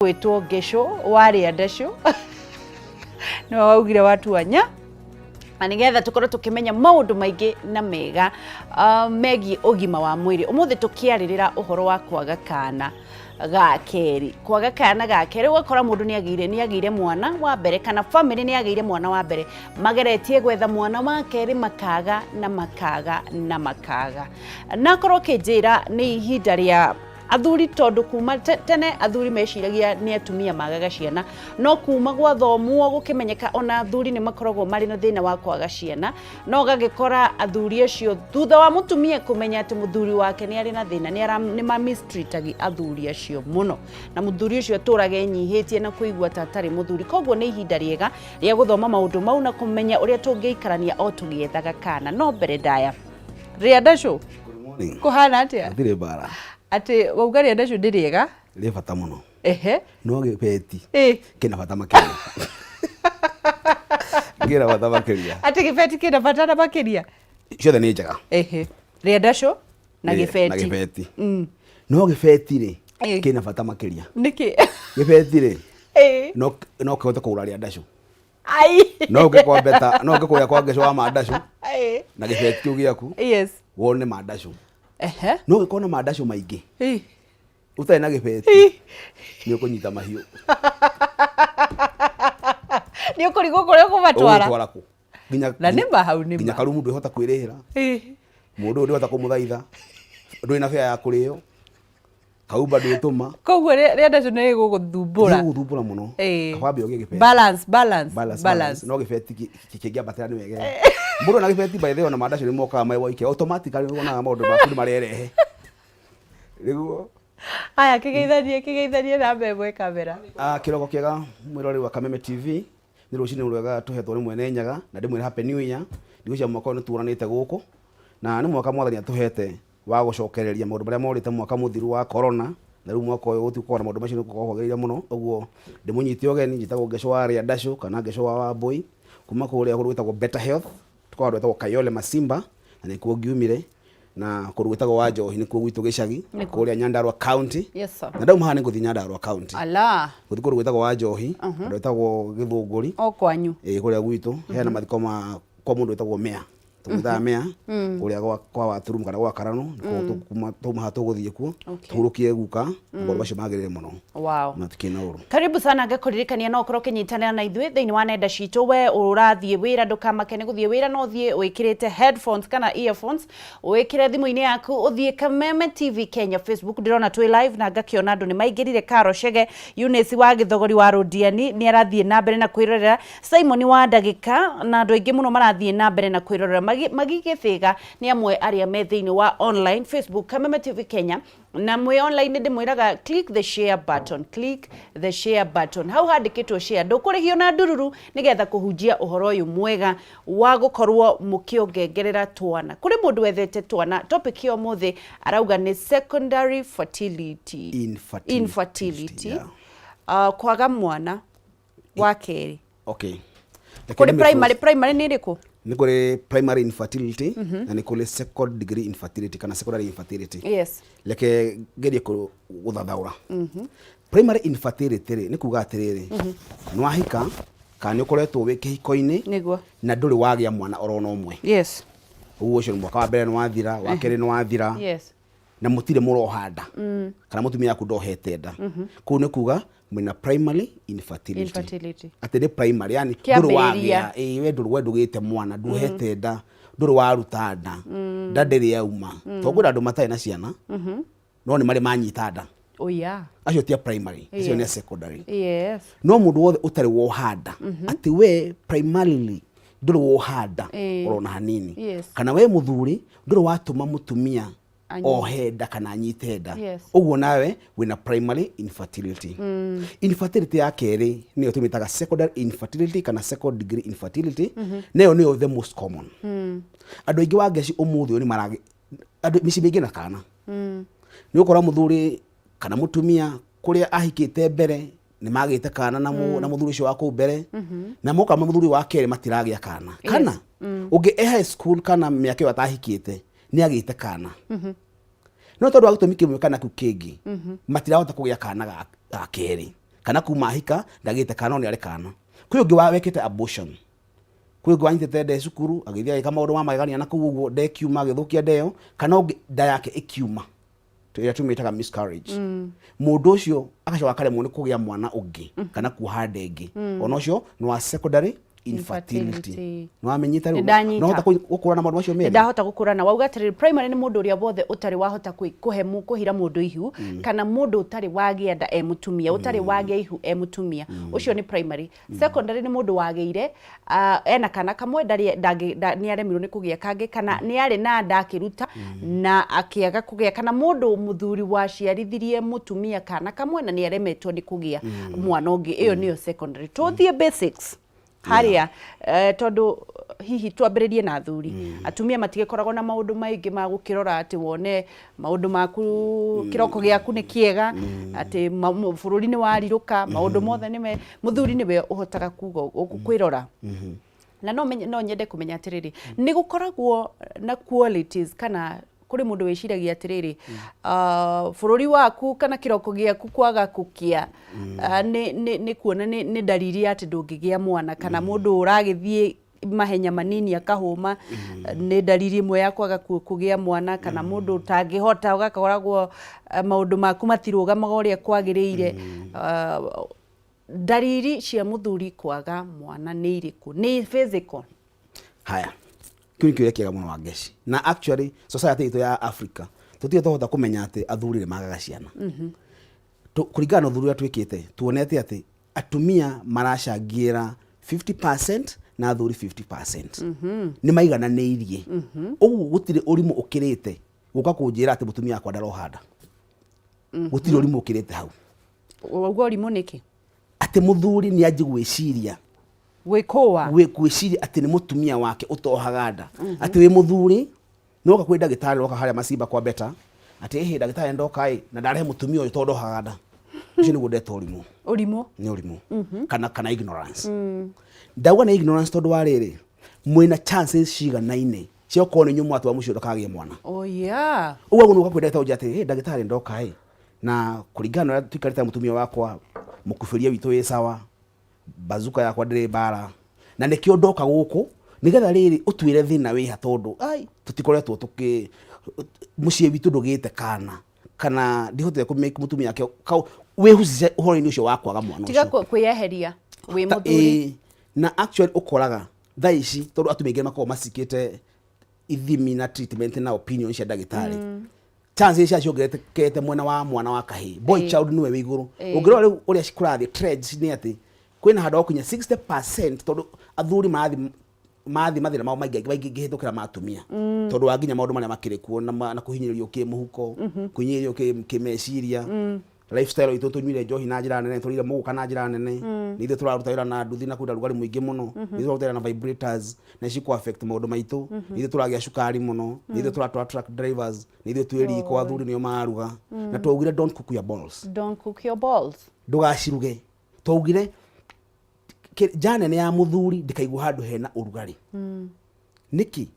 Wetwo Gesho wari Adasho no waugire watu anya na nigetha tukorwo tukimenya maundu maingi na mega megi ugima wa mwiri. Umuthi tukiaririra uhoro wa kwaga kana ga keri. Kwaga kana ga keri ugakora mundu ni agire mwana wa mbere kana family ni agire mwana wa mbere mageretie gwetha mwana wa keri makaga na korwo kinjira ni ihinda ria athuri tondu kuma tene athuri meciragia ni atumia magaga ciana no kuma gwa thomuo gukimenyeka ona athuri ni makoragwo mari na thina wa kwaga ciana no gagikora athuri acio thutha wa mutumia kumenya ati muthuri wake ni ari na thina ni ma mistreatagi athuri acio muno na muthuri ucio aturage nyihitie na kuigwa tatari muthuri koguo ni ihinda riega ria guthoma maundu mau na kumenya uria tungiikarania o tugiethaga kana no mbere ndaya ria Adasho kuhana atia ndire bara ati waugari Adasho ndiriega ri bata muno no gipeti kina bata makiria gira bata makiria ati gipeti kina bata makiria ciothe ni njega ri Adasho na gipeti no gipeti ri kina bata makiria niki gipeti ri no kihote kugura ri Adasho ai no gikwa beta no gikuya kwa Gesho wa Adasho na gipeti kiu giaku wone Adasho no gikona Adasho maingi utai na gipeti ni ukunyita mahiu ni ukurigo kore kubatwara utwara ku na nimba hau nimba nginya karumu ndihota kwirihira mundu ndihota kumuthaitha ndui na fea ya kurio kauba ndituma koguo ri Adasho ni guguthumbura muno kwambe ogie gipeti balance no gipeti kikingia batera ni wege mburu na gipeti by the way na Adasho ni moka mai waike automatically wona maundu maku marerehe riguo aya kigeithanie na mbemwe kamera kiroko kiega mwirori wa Kameme TV ni rucini rwega tuhetwo ni mwene nyaga na ndimwe happy new year ndigucia mwaka ni turanite guku na ni mwaka mwathani atuhete wa gucokereria maundu maria morite mwaka muthiru wa corona na riu mwaka uyu gutikora maundu macio kuhogereria muno uguo ndimunyiti ogeni njitagwo Gesho wa Adasho kana Gesho wa Wambui kuma kuria gwitagwo Better Health tukwa gwitagwo Kayole Masimba na ni kuo ngiumire na kurugitagwo wa Njohi ni kuo gwitu gicagi kuria Nyandarua County na ndauma hane nguthi Nyandarua County guthi kurugitagwo wa Njohi ndwetagwo Githunguri o kwanyu kuria gwitu hena mathiko ma kwa mundu wetagwo Mea tumutha Mea kuria kwa Waturum kana gwa Karano tuma hatuguthie kuo turukie guka ngoro bacio magirire muno na tukina uru karibu sana ngakuririkania no korwo kinyitanira na ithuĩ thĩinĩ wa nenda citũ we ũrathiĩ wĩra ndũkamake nĩ gũthiĩ wĩra no thiĩ wĩkĩrĩte headphones kana earphones wĩkĩre thimũ-inĩ yaku ũthiĩ Kameme TV Kenya Facebook ndĩrona twĩ live na ngakĩona andũ nĩ maingĩrire Karo Chege Eunice wa Gĩthogori wa Rodiani nĩ arathiĩ na mbere na kwĩrorera Simon wa Ndagĩka na andũ aingĩ mũno marathiĩ na mbere na kwĩrorera magigĩthĩga nĩ amwe arĩa me thĩinĩ wa online Facebook Kameme TV Kenya na mwe online ndimwiraga click the share button hau handikitwo share ndukurihio na ndururu nigetha kuhunjia uhoro uyu mwega wa gukorwo mukiongengerera twana kuri mundu wethete twana topic yo muthi arauga ni secondary fertility infertility kwaga mwana wa keri kuri primary ni riku ni kuri primary infertility na ni kuri second degree infertility kana secondary infertility leke gerie guthathaura primary infertility ni kuga atiriri nwahika kana ukoretwo wi kihiko-ini na nduri wagia mwana orona umwe uguo cio mwaka wa mbere ni wathira wa keri ni wathira na mutire murohanda kana mutumia yaku ndohete nda kuu ni kuga mwina primary infertility atende primary yani nduru wagia we nduru wedugite mwana nduhete nda nduru waruta nda ndandiri yauma togura andu matai na ciana no ni mari manyita nda acio tia primary acio ni secondary no mundu wothe utari wohanda ati we primarily nduru wohanda orona hanini kana we muthuri nduru watuma mutumia ohenda kana nyitenda uguo nawe wina primary infertility infertility ya keri niyo tumitaga secondary infertility kana second degree infertility nayo niyo the most common andu aingi wa Gesho umuthi ni marage andu micimingi na kana ni ukora muthuri kana mutumia kuria ahikite mbere ni magite kana na muthuri ucio wako mbere na moka muthuri wa keri matiragia kana ungi high school kana miaka yo atahikite ni agite kana no tondu agutumi kimwe kana ku kingi matirahota kugia kana ga keri kana kuma hika ndagite kana ni arekana kwi ungi wa wekite abortion kwi ungi wanyitete nde cukuru agithia ika maundu ma magania na kuu uguo nde kiuma agithukia ndeo kana ungi nda yake ikiuma tuya tumitaga miscarriage mundu ucio agacoka karemwo ni kugia mwana ungi kana kuha ndengi ona ucio ni wa secondary infertility no amenyita riu no hota gukura na maundu macio meri ndahota gukura na wauga atiri primary ni mundu uria wothe utari wahota kuhemu kuhira mundu ihu kana mundu utari wagia nda mutumia utari wagia ihu mutumia ucio ni primary secondary ni mundu wageire ena kana kamwe ndari ni aremirwo ni kugia kangi kana ni ari na nda akiruta na akiaga kugia kana mundu muthuri waciarithirie mutumia kana kamwe na ni aremetwo ni kugia mwana ungi iyo niyo secondary tuthie basics haria tondu hihi twambiririe na athuri atumia matigekoragwo na maundu maingi ma gukirora ati wone maundu maku kiroko giaku ni kiega ati bururi ni wariruka maundu mothe ni muthuri niwe uhotaga kwirora na no nyende kumenya atiriri ni gukoragwo na qualities kana kuri mundu wiciragia atiriri bururi waku kana kiroko giaku kwaga kukia ni kuona ni dalili ati ndungigia mwana kana mundu uragithie mahenya manini akahuma ni dalili imwe ya kwaga kugia mwana kana mundu utangihota ugakoragwo maundu maku matirugamaga uria kwagiriire dalili cia muthuri kwaga mwana ni iriku ni physical haya kiukiure kiega muno wa ngeci na actually society ito ya Africa tutie tohota kumenya ati athuri ni magaga ciana kuringana na uthuri atwikite tuonete ati atumia maracangira 50% na athuri 50% ni maigananirie ugu gutire urimu ukirite guka kunjira ati mutumia akwa ndarohanda gutire urimu ukirite hau ugu urimu niki ati muthuri ni aji gwiciria wikowa gwiciria ati ni mutumia wake utohaga nda ati wi muthuri noka kwi ndagitari roka haria macimba kwa beta ati ehe ndagitari ndoka na ndarehe mutumia uyu tondohaga nda ucio ni gudeta urimu ni urimu kana ignorance ndauga na ignorance tondu wa riri mwina chances ciganaine cio kone nyumu atu wa mucio ndokagie mwana uguo nuka kwi ndagitari ati ehe ndagitari ndoka na kuringana na tuikarita mutumia wakwa mukufiria witu wi sawa bazuka yakwa ndire bara na nikio ndoka guku nigetha riri utwire thina wi hatondu tutikoretwo tuki mucie witu ndugite kana ndihotete ku make mutumia yake wihucice uhoro-ini ucio wakwaga mwana tiga kwiyeheria wi muthuri na actually ukoraga thaici tondu atumia aingi makoo masikite ithimi na treatment na opinion cia ndagitari chances cia ciongerekete mwena wa mwana wa kahi boy child niwe wi iguru ungirora uria cikurathi trends ni ati kwina handa okunya 60% tondu athuri mathina mao maingi ngihithukira matumia tondu wanginya maundu maria makiri kuo na kuhinyiririo kimuhuko kuhinyiririo kimeciria lifestyle itu tunyire njohi na njira nene turire muguka na njira nene nithe turaruta wira na nduthi na kuda rugari muingi muno nithe turaruta na vibrators na ciku affect maundu maitu nithe turagia cukari muno nithe turatua truck drivers nithe twiri kwa athuri nio maruga na twaugire don't cook your balls ndugaciruge twaugire jana ni ya muthuri ndikaigwa handu hena urugari niki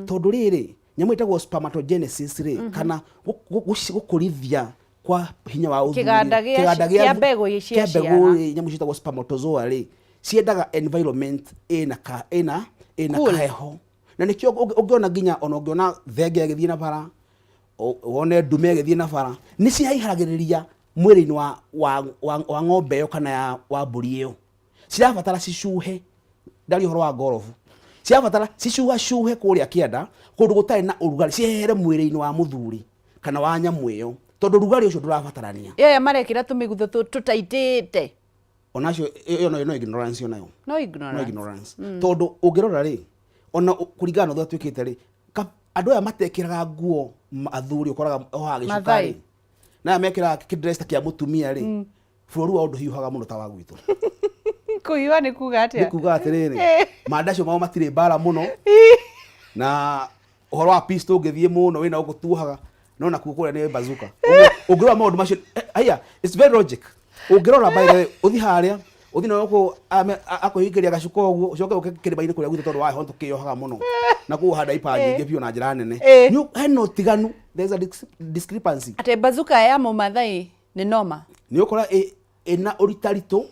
tondu riri nyamu itagwo spermatogenesis ri kana gukurithia kwa hinya wa uthuri kiganda gia mbegu icia nyamu itagwo spermatozoa ri ciendaga environment ina kaheho na nikio ungiona ginya ona ungiona thenge agithie na bara wone ndume agithie na bara ni cihaihagiriria mwiri-ini wa ng'ombe yo kana wa mburi iyo cirabatara cicuhe ndari horo wa ngorofu cirabatara cicuhe kuria kienda kundu gutari na urugari cihere mwiri-ini wa muthuri kana wa nyamu iyo tondu rugari ucio ndurabatarania ya marekira tumigutho tutaitite onacio iyo no ignorance yo nayo no ignorance tondu ungirora ri ona kuringana na twikite ri andu aya matekiraga nguo athuri ukoraga oha gicukari na mekira kidress kia mutumia ri bururi wa undu hiuhaga muno ta wa gwitu kuiwa ni kuga atia ni kuga atiriri mandacio mao matire bara muno na uhoro wa pisto ngithie muno wina ugutuhaga no na kukuria ni bazuka ungirora maundu macio aya it's very logic ungirora by the way uthi haria uthi no ko akuhikiria gacuko uguo ucoke ukikiriba-ini kuria gwitu tondu wa honto kiyohaga muno na kuhanda ipangi ngi pio na njira nene heno tiganu there's a discrepancy ate bazuka ya mumathai ni noma ni ukora ina uritarito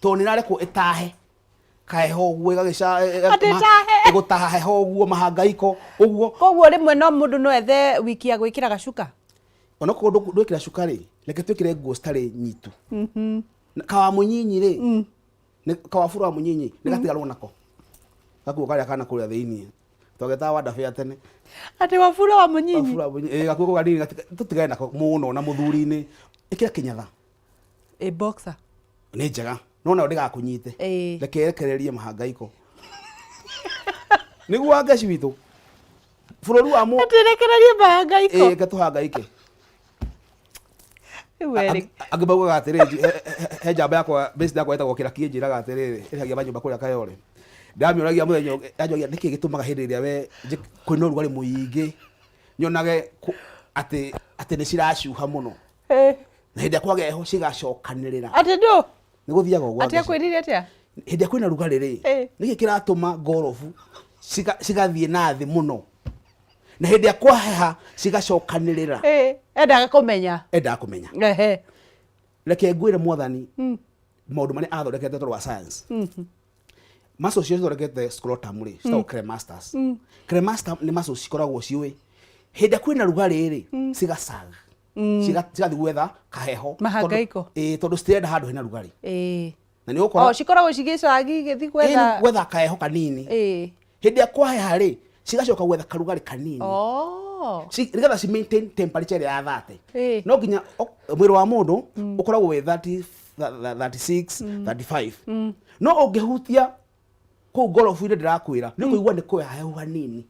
to ni nare ko etahe kaeho gwe gagica gutaha heho guo mahangaiko uguo koguo rimwe no mundu no ethe wiki ya gwikira gacuka ona ko ndwikira cuka ri leke twikire nguo stare nyitu kawa munyinyi ri ni kawa furu wa munyinyi ni gatigarwo nako gakuo karia kana kuria thiini togeta wanda fia tene ati wafura wa munyinyi gakuo gani tutigae nako muno na muthuri-ini ikira kinyatha boxer ni njega nona ndiga kunyite rekerekererie mahangaiko niguo angeci witu bururi wa mu rekererie mahangaiko gatuhangaike agibauga gatiriji he jamba yakwa base yakwa etagwo kira kinjira gatiriri iragia manyumba kuria Kayole ndamioragia muthenya ajogia niki gitumaga hindi ria we kwina urugari muingi nyonage ati ni ciracuha muno na hindi akwa geho cigacokanirira ati ndo ni guthiaga gwa ati akwirire atia hindi kwina rugari ri niki kiratuma ngorofu cigathie na thi muno na hindi akwa heha cigacokanirira endaga kumenya reke ngwire mwathani maundu mani athondekete toro wa science maso cio thondekete scrotum ri citagwo cremasters cremaster ni maso cikoragwo ciui hindi kwina rugari ri cigacaga cigathi gwetha kaheho mahangaiko tondu citirenda handu hena rugari na ni ukora cikoragwo cigicagi githi gwetha kaheho kanini hindi akwa heha ri cigacoka gwetha karugari kanini nigetha ci maintain temperature ya 30 no nginya mwiri wa mundu ukoragwo we 30 36 35 no ungihutia ku ngorofu-ini ndirakwira ni kuigua ni kwe hahehu hanini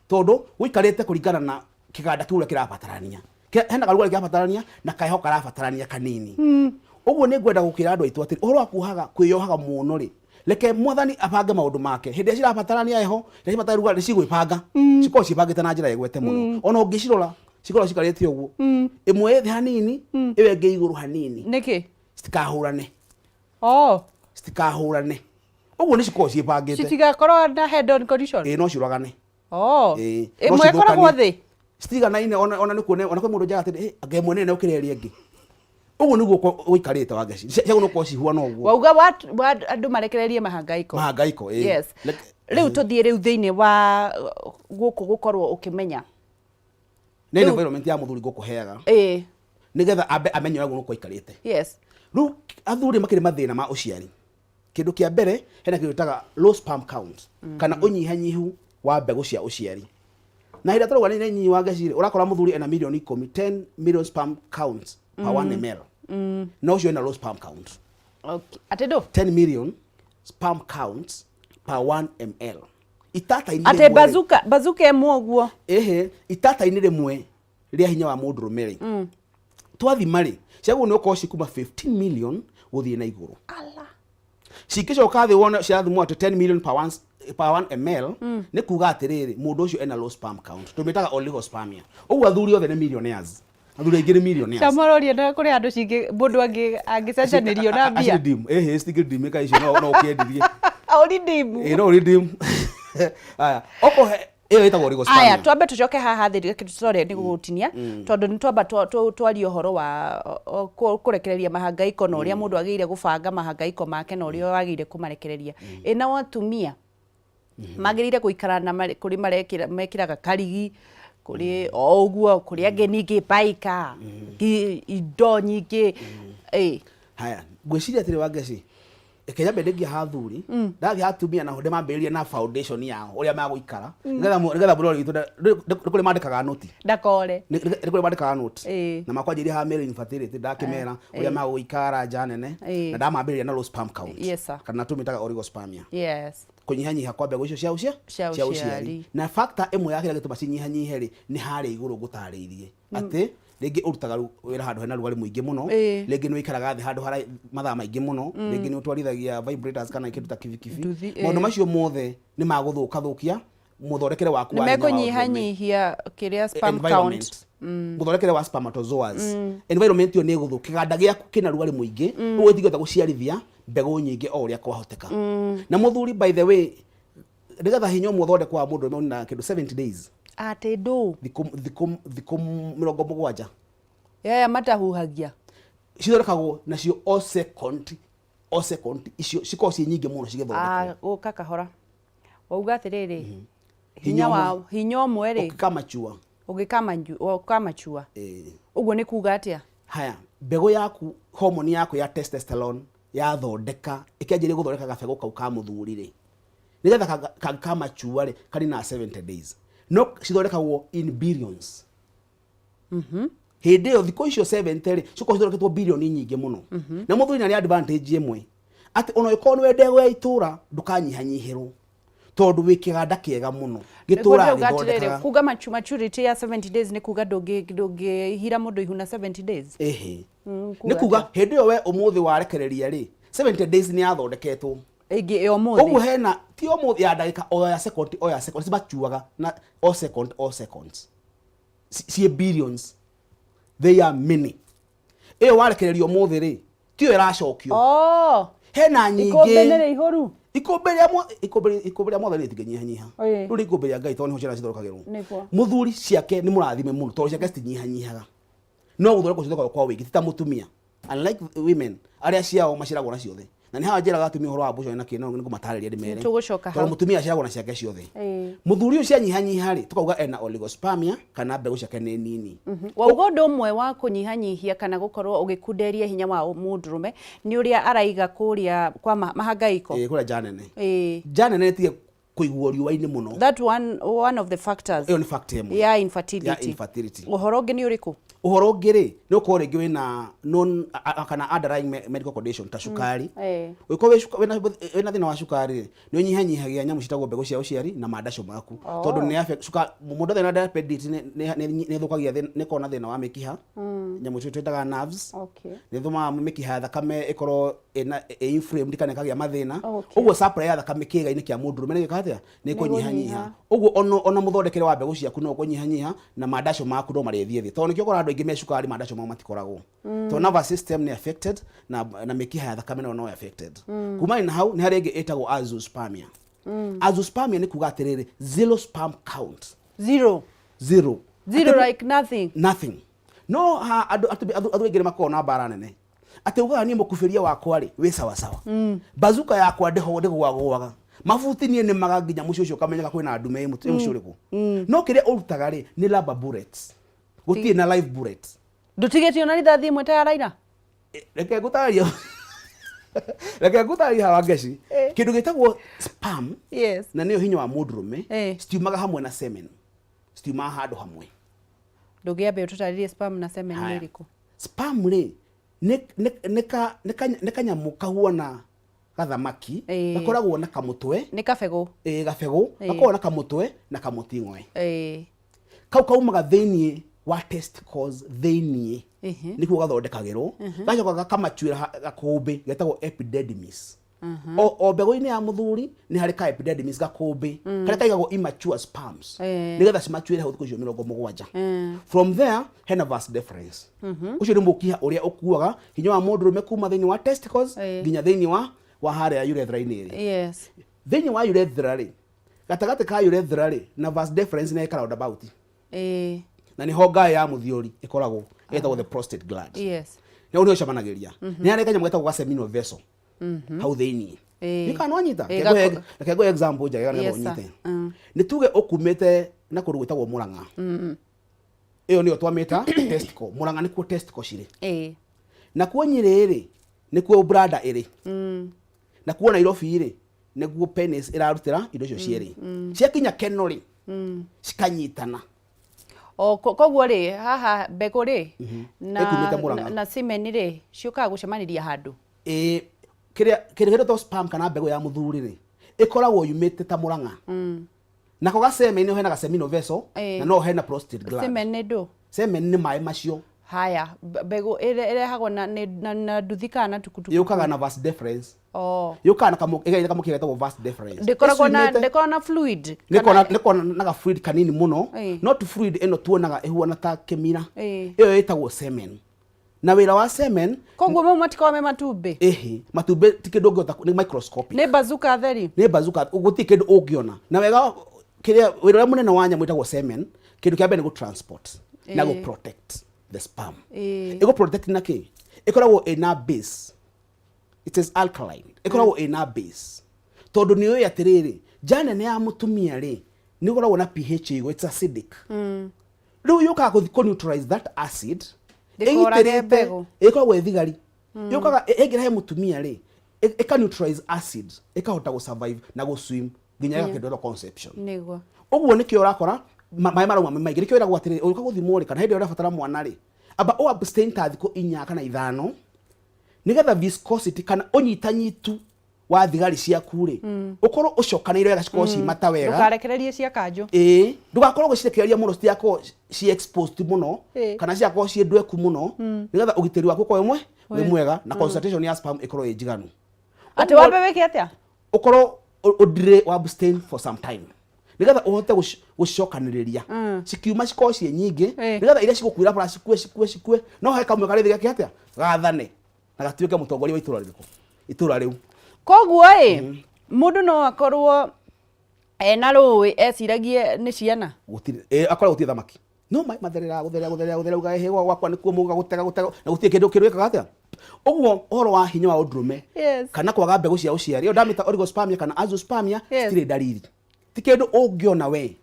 tondu wikarite kuringana na kiganda kiu kirabatarania hena karugari kirabatarania na kaheho karabatarania kanini uguo ni ngwenda gukira andu aitu atiri uhoro wa kuhaga kwiyohaga muno ri leke mwathani abange maundu make hindi cia cirabatarania heho na cibatara rugari cigwibanga cikorwo cibangite na njira igwete muno ona ungicirora cikorwo cikarite uguo imwe thi hanini iwe ingi iguru hanini niki citikahurane citikahurane uguo ni cikorwo cibangite citigakorwo na head on condition no ciuragane imwe koragwo thi citiganaine ona ni kuone ona kwi mundu njaga ati anga imwe nene ukireria ingi uguo niguo uikarite wa ngeci ciagu no kwa cihuana uguo wauga andu marekererie mahangaiko yes riu tuthie riu thiini wa guku gukorwo ukimenya na environment ya muthuri gukuheaga nigetha ambe amenye wagu nuko ikarite yes riu athuri makiri mathina ma uciari kindu kia mbere hena kindu taga low sperm count kana unyihanyihu wa mbegu cia uciari na hira toroga ni nyinyi wa ngeci urakora muthuri ena milioni 10 million sperm counts per 1 ml no cio ena low sperm count okay atido 10 million sperm counts per 1 ml itata-ini ate bazuka emwe guo itata-ini rimwe ria hinya wa mundu rumeri twathima ri ciagu ni ukorwo cikuma 15 million guthie na iguru ala cikicoka thi wona ciathimwo ati 10 million per 1 ml ni kuga atiriri mundu ucio ena low sperm count tumitaga oligospermia uguo athuri othe ni millionaires athuri aingĩ nĩ millionaires camaroria na kuri andu cingi mundu angicenjanirio na mbia stingi ka icio no ukiendirie ori ndimu no ori ndimu aya oko iyo itagwo oligospermia aya twambe tucoke haha thiri kindu tore ni gugutinia tondu ni twamba twari uhoro wa kurekereria mahangaiko na uria mundu agiire gubanga mahangaiko make na uria agiire kumarekereria ina watumia magirire guikara na kuri mekiraga karigi kuri oguo kuri ageni ngipaika indo nyingi haya ngwiciria atiri wa ngeci ekenya bendegia hathuri ndathi hatumia na honde mambiriria na foundation yao uria maguikara nigetha burori itu kuri mandikaga noti ndakore ni kuri mandikaga noti na makwanjiri ha male infertility ndakimera uria maguikara janene na ndamambiriria na low sperm count kana tumitaga oligospermia kunyihanyiha kwa mbegu icio cia uciari na factor imwe ya kira gituma cinyihanyihe ri ni hari iguru gutariirie ati ringi urutaga wira handu hena rugari muingi muno ringi ni ikaraga thi handu hara mathaa maingi muno ringi ni utwarithagia vibrators kana kindu ta kivikivi maundu macio mothe ni maguthukia muthondekere waku wa nimekunyihianyihia kiria sperm count muthondekere wa spermatozoas environment yo ni guthu kiganda giaku kina rugari muingi ugutigota guciarithia mbegu nyingi o uria kwahoteka na muthuri by the way ndigatha hinyo muthondekwa wa mundu na kindu 70 days ate do thikum 70 yaya matahuhagia cithondekagwo nacio o second icio cikorwo ci nyingĩ mũno cigĩthondekwo ũka kahora wauga atĩrĩrĩ hinya ũmwe rĩ ũngĩkamachua ũguo nĩ kuga atĩa haya mbegũ yaku hormone yaku ya testosterone yathondeka ĩkĩanjĩrĩria gũthondeka gabegũ kau ka mũthuri rĩ nĩgetha kamachua rĩ kari na 70 days no cithondekagwo in billions hĩndĩ ĩyo thikũ icio 70 rĩ cikorwo cithondeketwo birioni nyingĩ mũno na mũthuri nĩ advantage ĩmwe atĩ ona ũkorwo nĩ wendego ya itũra ndũkanyihanyihĩrwo tondũ wĩ kĩganda kĩega mũno gĩtũra gĩthondekaga kuga maturity ya 70 days nĩ kuga ndũngĩhira mũndũ ihuna 70 days nĩ kuga hĩndĩ ĩyo we ũmũthĩ warekereria rĩ 70 days nĩ yathondeketwo ĩngĩ ũmũthĩ ũguo hena ti ũmũthĩ ya ndagĩka o ya second cimachuaga na o seconds ci billions they are many ĩyo warekereria ũmũthĩ rĩ tiyo ĩracokio hena nyingĩ ikũmbĩnĩre ihũru ikũmbĩrĩa mothe nĩ tingĩnyihanyiha rĩu nĩ ikũmbĩrĩa Ngai tondũ nĩho ciana cithondekagĩrwo mũthuri ciake nĩ mũrathime mũno tondũ ciake citinyihanyihaga no gũthondekwo cithondekagwo kwa wĩingĩ ti ta mũtumia unlike women arĩa ciao maciragwo na ciothe na nĩ haha njĩraga atumia ũhoro wa mboco na kĩno nĩ kũmatarĩria ndĩmere tondũ mũtumia aciaragwo na ciake ciothe mũthuri ũcio cianyihanyiha rĩ tukauga ena oligospermia kana mbegũ ciake nĩ nini wauga ũndũ ũmwe wa kũnyihanyihia kana gũkorwo ũgĩkunderia hinya wa mũndũrũme nĩ ũrĩa araiga kũrĩa kwa mahangaiko kũrĩa janene tige kũigwo riũa-inĩ mũno that one of the factors ĩyo nĩ factor ĩmwe ya infertility ũhoro ũngĩ nĩ ũrĩkũ ũhoro ũngĩ rĩ nĩ ũkorwo rĩngĩ wĩna non kana underlying medical condition ta cukari ũkorwo wĩna thĩna wa cukari nĩ ũnyihanyihagia nyamũ citagwo mbegũ cia ũciari na mandaco maku tondũ nĩ mũndũ thĩna diabetes nĩ thũkagia nĩ kona thĩna wa mĩkiha nyamũ icio twĩtaga nerves nĩ thũmaga mĩkiha ya thakame ĩkorwo inflamed kana ĩkagĩa mathĩna ũguo supply ya thakame kĩĩga-inĩ kĩa mũndũrũme nĩ gĩka atĩa nĩ kũnyihanyiha ũguo ona mũthondekere wa mbegũ ciaku no kũnyihanyiha na mandaco maku no marĩthiĩ thĩ tondũ nĩkĩo ũkoraga andũ aingĩ me cukari mandaco mao matikoragwo tondũ nervous system nĩ affected na mĩkiha ya thakame no affected kuma na hau nĩ harĩ ĩngĩ ĩtagwo azoospermia azoospermia nĩ kuga atĩrĩrĩ zero sperm count zero like nothing no andũ aingĩ makoragwo na mbara nene atĩ ugaga niĩ mũkubĩria wakwa rĩ wĩ sawa bazuka yakwa ndĩgwagwaga mabuti niĩ nĩ magaginya mũciĩ ũcio kamenyaga kwĩna ndume mũciĩ ũrĩkũ no kĩrĩa ũrutaga rĩ nĩ rubber bullets gũtirĩ na live bullets ndũtigĩtio na rithathi ĩmwe ta ya Raila reke ngũtarĩria hawa ngeci kĩndũ gĩtagwo sperm na nĩyo hinya wa mũndũrũme citiumaga hamwe na semen citiumaga handũ hamwe ndũngĩambe ũtũtarĩrie sperm na semen nĩ ĩrĩkũ sperm rĩ nĩ kanyamũ kahuana gathamaki gakoragwo na kamũtwe nĩ kabegũ gabegũ gakoragwo na kamũtwe na kamũting'oe kau kaumaga thĩiniĩ wa testicles thĩiniĩ nĩkuo gathondekagĩrwo gacoka gakamachuĩra gakũmbĩ getagwo epididymis o mbegũ-inĩ ya mũthuri nĩ harĩ ka epididymis gakũmbĩ karĩa kaigagwo immature sperms nĩgetha cimachuĩre hau thikũ icio 70 from there hena vas deferens ũcio nĩ mũkiha ũrĩa ũkuaga hinya wa mũndũrũme kuma thĩiniĩ wa testicles nginya thĩiniĩ wa harĩa urethra-inĩ rĩ thĩiniĩ wa urethra rĩ gatagatĩ ka urethra rĩ na vas deferens nĩ ĩka roundabout na nĩho ngaĩ ya mũthiori ĩkoragwo ĩtagwo the prostate gland nĩ ũrĩa ũcamanagĩria nĩ harĩ kanyamũ getagwo seminal vessel hau thĩiniĩ nĩkana wanyita reke ngoe example njega nĩgetha ũnyite nĩ tuge ũkumĩte na kũndũ gwĩtagwo Mũrang'a ĩyo nĩyo twamĩta testicle Mũrang'a nĩkuo testicle cirĩ nakuo Nyĩrĩ rĩ nĩkuo bladder ĩrĩ nakuo Nairobi rĩ nĩguo penis ĩrarutĩra indo icio cierĩ ciakinya keno rĩ cikanyitana koguo rĩ haha mbegũ rĩ na semen rĩ ciũkaga gũcemanĩria handũ kĩrĩa gĩtagwo sperm kana mbegũ ya mũthuri rĩ ĩkoragwo yumĩte ta Mũrang'a nako ga semen nĩho hena ga seminal vessel na no hena prostate gland semen nĩ ndũ semen nĩ maĩ macio haya mbegũ ĩrehagwo na nduthi kana na tukutuku yũkaga na vas deferens yũkaga na kamũkĩra getagwo vas deferens ndĩkoragwo na fluid nĩkoragwo na ga fluid kanini mũno not fluid ĩno tuonaga ĩhuana ta kĩmira ĩyo ĩtagwo semen na wĩra wa semen koguo mau matikoragwo me matumbĩ matumbĩ ti kĩndũ ũngĩhota nĩ microscopic nĩ bazuka theri nĩ bazuka gũtirĩ kĩndũ ũngĩona na wega kĩrĩa wĩra ũrĩa mũnene wa nyamũ ĩtagwo semen kĩndũ kĩa mbere nĩ gũ transport na gũ protect the sperm ĩgũ protect na kĩ ikoragwo ina base, it is alkaline, ikoragwo ina base tondu ni yo atiriri jana ne ya mutumia ri ni ikoragwo na pH igo, it's acidic. Riu yuka go neutralize that acid ikoragwo ithigari yukaga egira he mutumia ri eka neutralize acid ikahota go survive na go swim ginya ya kedoro conception niguo uguo nikio urakora mai marauma maingĩ nikio ira gwatirĩ uka guthimwo ri kana hindi ira fatara mwana ri aba o abstain ta thiko 4 kana 5 nigetha viscosity kana unyitanyitu wa thigari ciaku ri ukorwo ucokanĩire wega cikorwo ci mata wega ndukarekererie cia kanjo ndugakorwo gucirekereria muno citiakorwo ci exposed muno kana ciakorwo ci ndweku muno nigetha ugitĩri waku kwa imwe wi mwega na concentration ya sperm ikorwo ĩnjiganu ati wambe wiki atia ukorwo udire wa abstain for some time nigetha uhote gucokanĩrĩria cikiuma cikorwo ci nyingĩ nigetha iria cigukwira bara cikue no he kamwe kari thigake atia gathane na gatuĩke mũtongoria wa itura riu koguo mundu no akorwo na rũĩ eciragie nĩ ciana gutire akorwo gutire thamaki no mai matherera gutherera ugahe gwakwa nikuo muga gutega na gutie kindu kirwikaga atia uguo horo wa hinya wa udrume kana kwaga mbegu cia uciari ndamita oligospermia kana azoospermia stire dalili ti kindu ungiona we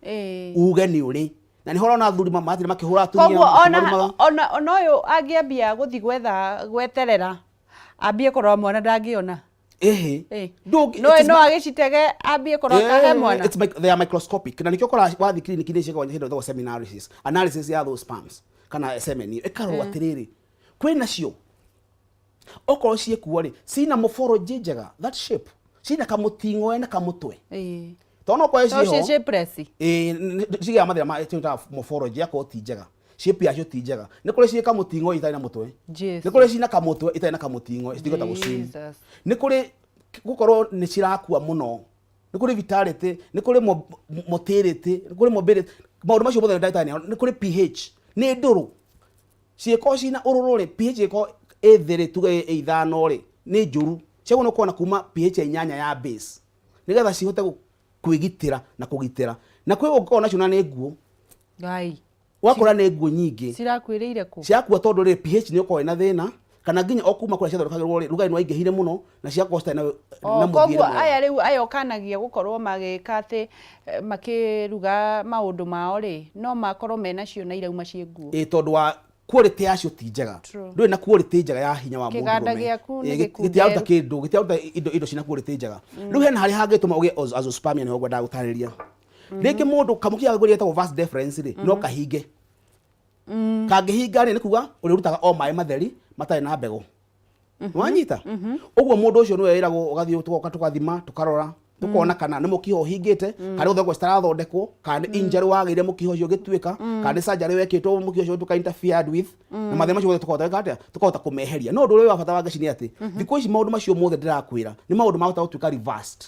uge ni uri na ni horo na thuri mama atire makihura atumia koguo ona uyu angiambia guthi gwetha gweterera ambie korwa mwana ndangiona no agicitege ambie korwa kahe mwana they are microscopic na nikio kora wathi clinic ni cigo hindo those analysis ya those sperms kana semen ikarwa atiriri kwina cio okorwo ciekuo ri cina morphology njega that shape cina kamutingo na kamutwe tono kwa cio shape ciga mathira ma morphology yako ti njega shape yacio ti njega ni kuri ciika mutingo itai na mutwe ni kuri cina kamutwe itai na kamutingo citigota gucini ni kuri gukorwo ni cirakua muno ni kuri vitality ni kuri motility ni kuri mobility maundu macio bothe ndagitari ni kuri pH ni nduru ciiko cina urururi pH iko ethire tuge 5 ri ni njuru ciago no kuona kuma pH 8 ya base nigetha cihote kwigitira na kugitira na kwi gukona cio na ni nguo ngai wakora ni nguo nyingi cirakwiriire ku ciakua tondu ri pH ni uko ina thina kana nginya okuma kuri ciathorokagirwo ri rugai no aingihire muno na ciakosta na muthire koguo aya riu ayokanagia gukorwo magika ati makiruga maundu mao ri no makorwo mena cio na irauma cie nguo tondu wa quality yacio ti njega ndui na quality njega ya hinya wa mundu kiganda giaku ni gitiauta kindu gitiauta indo cina quality njega riu hena hari hangituma uge azoospermia niho gwenda gutariria riki mundu kamukia guri etagwo vas deferens ri no kahinge kangihinga ri ni kuga uri rutaga o mai matheri matari na mbego wanyita uguo mundu ucio niwe iragwo ugathie tukathima tukarora tukona kana ni mukiho hingite kana uthego citarathondekwo kana injury wagire mukiho ucio gituika kana surgery wekitwo mukiho ucio tuka interfered with na mathema macio tukahota atia tukahota kumeheria no nduri wa bata wa gaci ni ati thikũ ici maundu macio mothe ndirakwira ni maundu ma gutuika reversed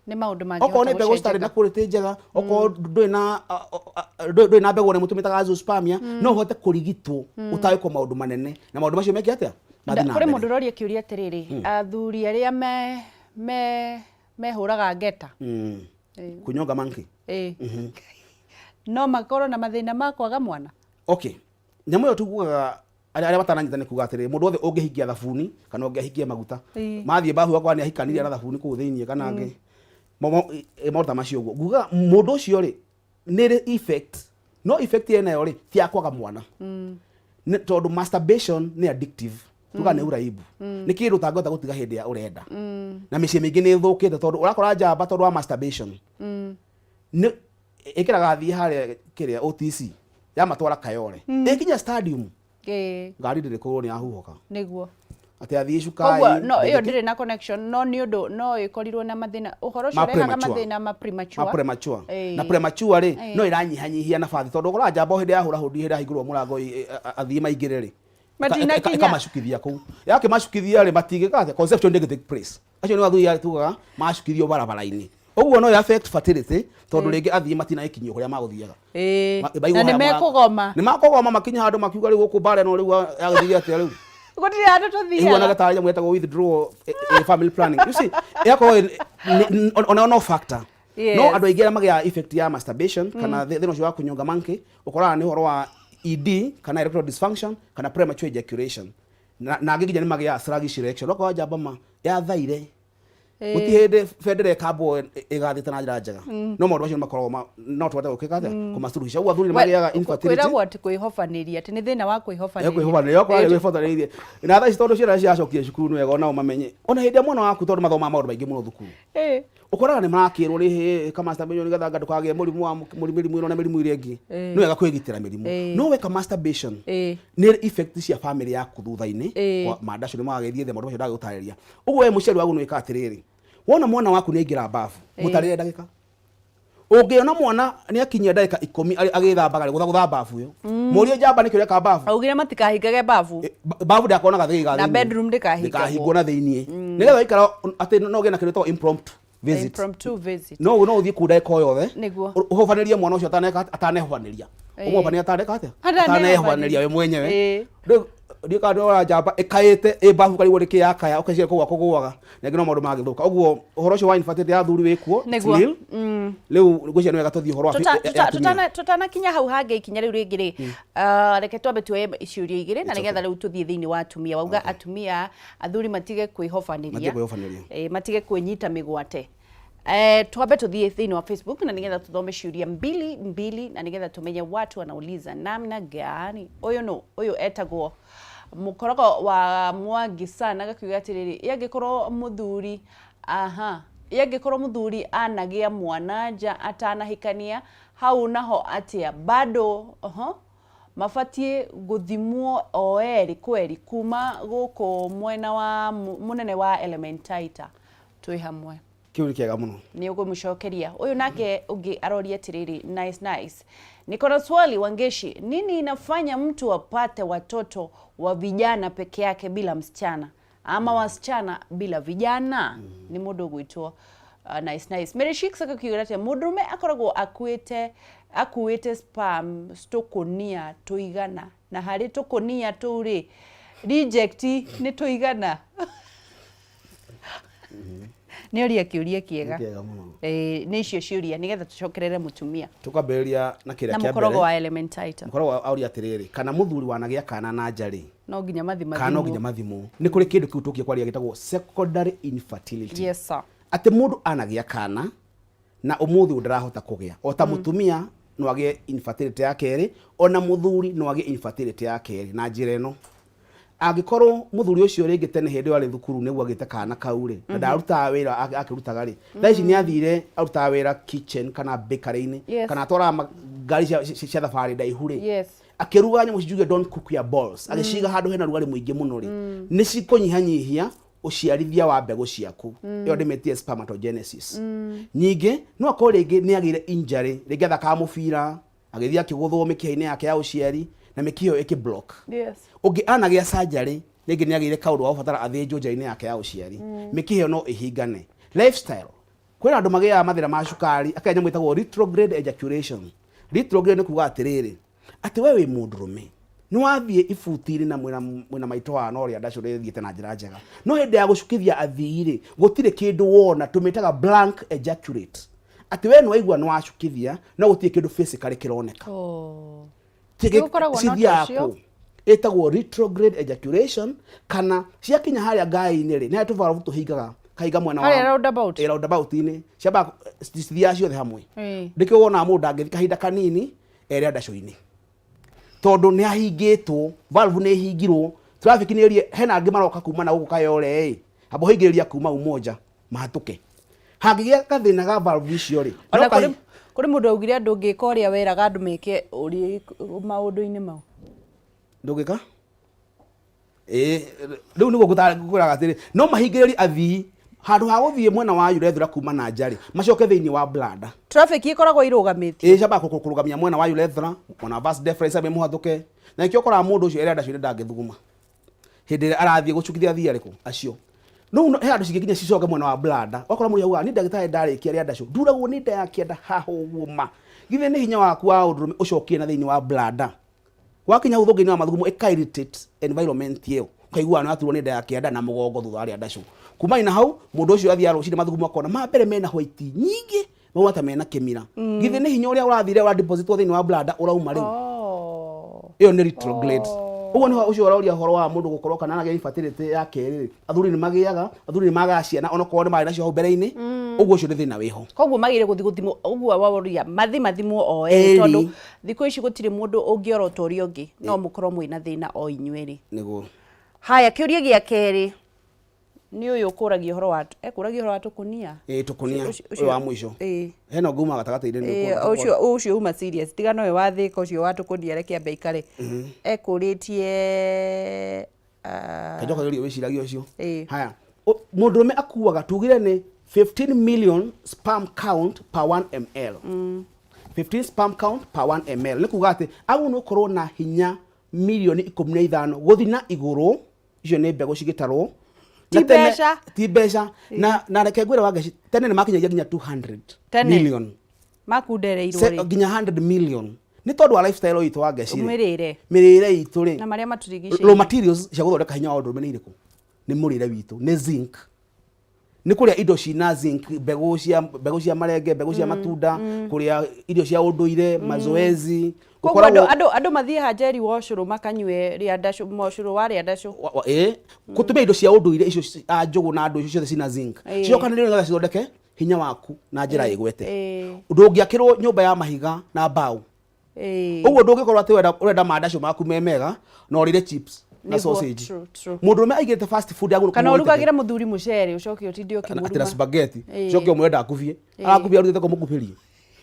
ni maundu mangi oko ne mbegu stari na quality njega oko ndui na mbegu ne mutumitaga azoospermia no hote kurigitwo utawe kwa maundu manene na maundu macio meki atia kuri mundu roria kiuria atiriri athuri aria mehuraga ngeta kunyonga manki no makorwo na mathina ma kwaga mwana okay nyamu yo tuguaga aria batananyita ni kuga atiriri mundu othe ungihikia thabuni kana ungihikia maguta mathie bahu akwa ni ahikaniria na thabuni ku thiini kana ngi maũndũ macio guo nguga mũndũ ũcio ri nĩ effect no effect ena yo ri ti akwaga mwana tondu masturbation ni addictive tuga nĩ uraibu nĩ kĩndũ tangĩhota gũtiga hĩndĩ ya ũrenda na mĩciĩ mĩingĩ nĩ ĩthũkĩte tondu ũrakora njamba tondu wa masturbation nĩ ĩkĩraga thiĩ harĩa kĩrĩa OTC ya matwara Kayole ĩkinya stadium ngari ndĩrĩkorwo nĩ yahuhoka nĩguo ati athie cukai no iyo ndire na connection no ni undu no ikorirwo na mathina uhoro cio rehaga mathina ma premature na premature ri no iranyihanyihia na bathi tondu gora njamba hindi ya hura hundi hindi ahingurwo murango athie maingire ri matina kinya kamacukithia ku yake macukithia ri matigika ati conception ndege take place acio ni wathui ya tugaga macukithio barabara-ini uguo no affect fertility tondu ringi athie matina ikinyio kuria maguthiaga na ni makugoma makinya handu makiuga ri guku bare no riu agithia ati riu gutiri andu tuthia iwa na gataria mwetagwo withdraw family planning you see yako no factor no andu aigera magia effect ya masturbation kana thino cio wa kunyonga manki ukora ni horo wa ED kana erectile dysfunction kana premature ejaculation na nginya ni magia sluggish erection okwa jamba ma ya thaire gutihende federe kabo igathita na njira njega no maundu macio makoragwo no twate ukikate kumasuruhisha ugu athuri magiaga infertility kwiragwo ati kwihofaniria ati ni thina wa kwihofaniria kwihofaniria okwa kwihofaniria na tha istondo ciana ciacokia cukuru nwega ona umamenye ona hindi mwana waku tondu mathoma maundu maingi muno thukuru ukoraga ni marakirwo ni ka masturbation ni getha ndukagire murimu wa murimu ino na mirimu ire ingi no wega kwigitira mirimu no weka masturbation ni effect cia family yaku thutha-ini mandasho ni magagithie the maundu macio ndagutariria ugu we muciari waku no wika atiriri wona mwana waku ni aingira bafu mutarire ndagika ungiona mwana ni akinyia ndagika 10 agithambaga gutha bafu yo murio jamba ni kiria ka bafu augire matikahingage bafu bafu ndakona gathiga na bedroom ndikahingwo na thiini nigetha ikara ati no gena kirito impromptu visit no uthie ku ndagika yothe uhofanirie mwana ucio atanehofaniria umwopania atanehofaniria we mwenyewe ndika ndora jamba ikaite bafu kari wori kiyakaya ukashire kugwa kugwaga nengino maundu magithuka uguo uhoro ucio wa infertility ya thuri wikuo riu ngwicia ni wega tuthie uhoro wa tutana kinya hau hange ikinya riu ringi ri reke twambe tuoye iciuria igiri na nigetha riu tuthie thiini wa atumia wauga atumia athuri matige kwihofaniria matige kwinyita migwate twambe tuthie thiini wa Facebook na nigetha tuthome ciuria mbili na nigetha tumenye watu wanauliza namna gani uyu etagwo mukorogo wa Mwangi sana gakiuga atiriri yangikorwo muthuri yangikorwo muthuri anagia mwananja atanahikania hau naho atia bado mafatie guthimwo oeri kweri kuma guku mwena wa munene wa Elementaita twi hamwe kiuri kiega muno ni ugumucokeria uyu nake ungi aroria atiriri nice niko na swali Wangeshi, nini inafanya mtu apate watoto wa vijana peke yake bila msichana ama wasichana bila vijana? Ni mundu gwitwo nice Mary Shikes akakiuga ati mundume akoragwo akuite sperm stokonia tuigana na hari tukonia turi reject ni tuigana ni oria kiuria kiega ni icio ciuria nigetha tucokerere mutumia tukamberia na kiria kia mbere na mukorogo wa Elementaita mukorogo wa auria atiriri kana muthuri wanagia kana na njari no nginya mathimu kana nginya mathimu ni kuri kindu kiu tukie kwaria gitagwo secondary infertility. Yes sir. Ati mundu anagia kana na umuthi ndarahota kugia ota mutumia no agie infertility ya keri ona muthuri no agie infertility ya keri na njira eno agikorwo muthuri ucio ringi tene hindi wari thukuru niguo agite kana kaure na ndaruta wira akirutaga ri thaici ni athire aruta wira kitchen kana bakery-ini kana twara ngari cia thabari ndaihu ri akiruga nyamu cijuge don't cook your balls agishiga handu hena rugari muingi muno ri ni cikonyihanyihia uciarithia wa mbegu ciaku iyo ndimetie spermatogenesis nyingi no akore ringi ni agire injury ringi thaka mubira agithia kiguthwo mikiha-ini yake ya uciari na mikio block ungi anagia surgery ringi ni agire kaundu wa ubatara athinjo njira-ini yake ya uciari mikio no ihingane lifestyle kwina andu magia mathira ma cukari akanya mwitagwo retrograde ejaculation retrograde ni kuga atiriri ati wewe mundurume ni wathie ifuti-ini na mwina maito wa no ria ndacio rithiete na njira njega no hindi ya gucukithia athiri gutire kindu wona tumitaga blank ejaculate ati we ni waigua no wacukithia no gutire kindu physically kironeka yako etagwo retrograde ejaculation kana ciakinya haria ngai-ini ri ni atuvaru tuhingaga kaiga mwana wa roundabout-ini ciamba cithia ciothe hamwe ndikio wona mundu angithi kahinda kanini eria ndacio-ini tondu ni ahingitwo valve ni hingirwo traffic ni eri hena angi maroka kuma na guku kayore abo hingiriria kuma umoja mahatuke hangigia kathina ga valve icio ri kuri mundu augire andu ngika uria weraga andu meke uri maundu-ini mau ndugika riu niguo nguraga atiri no mahingiriri athii handu ha guthie mwena wa urethra kuma na njari macoke thiini wa bladder traffic ikoragwo irugamite camba kurugamia mwena wa urethra ona vas deferens abe muhathuke na ikio kora mundu ucio erenda cire ndangithuguma hindi arathie gucukithia thia riku acio no he andu cigikinya cicoke mwena wa bladder wakora muri auga ni ndagitari ndarikia ria ndacio nduragwo ni nda yakienda haho guma githe ni hinya waku wa undurume ucokie na thiini wa bladder wakinya uthugi-ini wa mathugumo ikairritate environment iyo kaigua na aturwo ni nda yakienda na mugongo thutha ria ndacio kuma ina hau mundu ucio athia rucini mathugumo akona mambere mena white nyingi mawata mena kimira githe ni hinya uria urathire ura deposit thiini wa bladder urauma riu iyo ni retrograde uguo niho ucio uroria horo wa mundu gukorwo kana na infertility ya keriri athuri ni magiaga athuri ni magaciana ona ko ni mari nacio mbere-ini uguo ucio ni thina wiho koguo magire guthimo uguo waworia mathimwo o tondu thiko ici gutire mundu ungiorota uria ungi no mukorwo mwina thina o inyueri niguo haya kiuria gia keri ni uyu kuragio horo wa kuragio horo wa tukunia tukunia uyu wa mwisho heno nguma gatagata-ini ni ucio uma serious tiga no we wathika ucio wa tukunia reke beikare ekuritie kajoka yori wiciragio ucio haya mundurume akuaga tugire ni 15 million sperm count per 1 ml 15 sperm count per 1 ml ni kuga ati au no korwo na hinya milioni 15 guthina iguru icio ni mbego cigitarwo ti besha na reke ngwira wagaci tene ni makinyagia nginya 200 million makundereirwo nginya 100 million ni tondu wa lifestyle itu wagaci mirire itu ri na maria maturigicĩirie raw materials cia guthondeka hinya wa ndũrũme ni iriku ni murire witu ni zinc ni kuria indo cina zinc mbegu cia marenge mbegu cia matunda kuria irio cia unduire mazoezi gukoragwo andu mathie hajeri washuru makanywe riandasho moshuru wa riandasho kutumia indo cia unduire icio njugu na andu icio ciothe cina zinc ciokanĩrĩrio nĩgetha cithondeke hinya waku na njĩra ĩgwete ndũngĩakĩrwo nyũmba ya mahiga na mbao uguo ndũngĩkorwo atĩ urenda mandasho maku memega na ũrĩre chips na sausage mundurume aigĩte fast food ya kana urugagĩra muthuri mucere ucoke utinde ukimuruma atira spaghetti ucoke umwenda akufie akufie arutete ko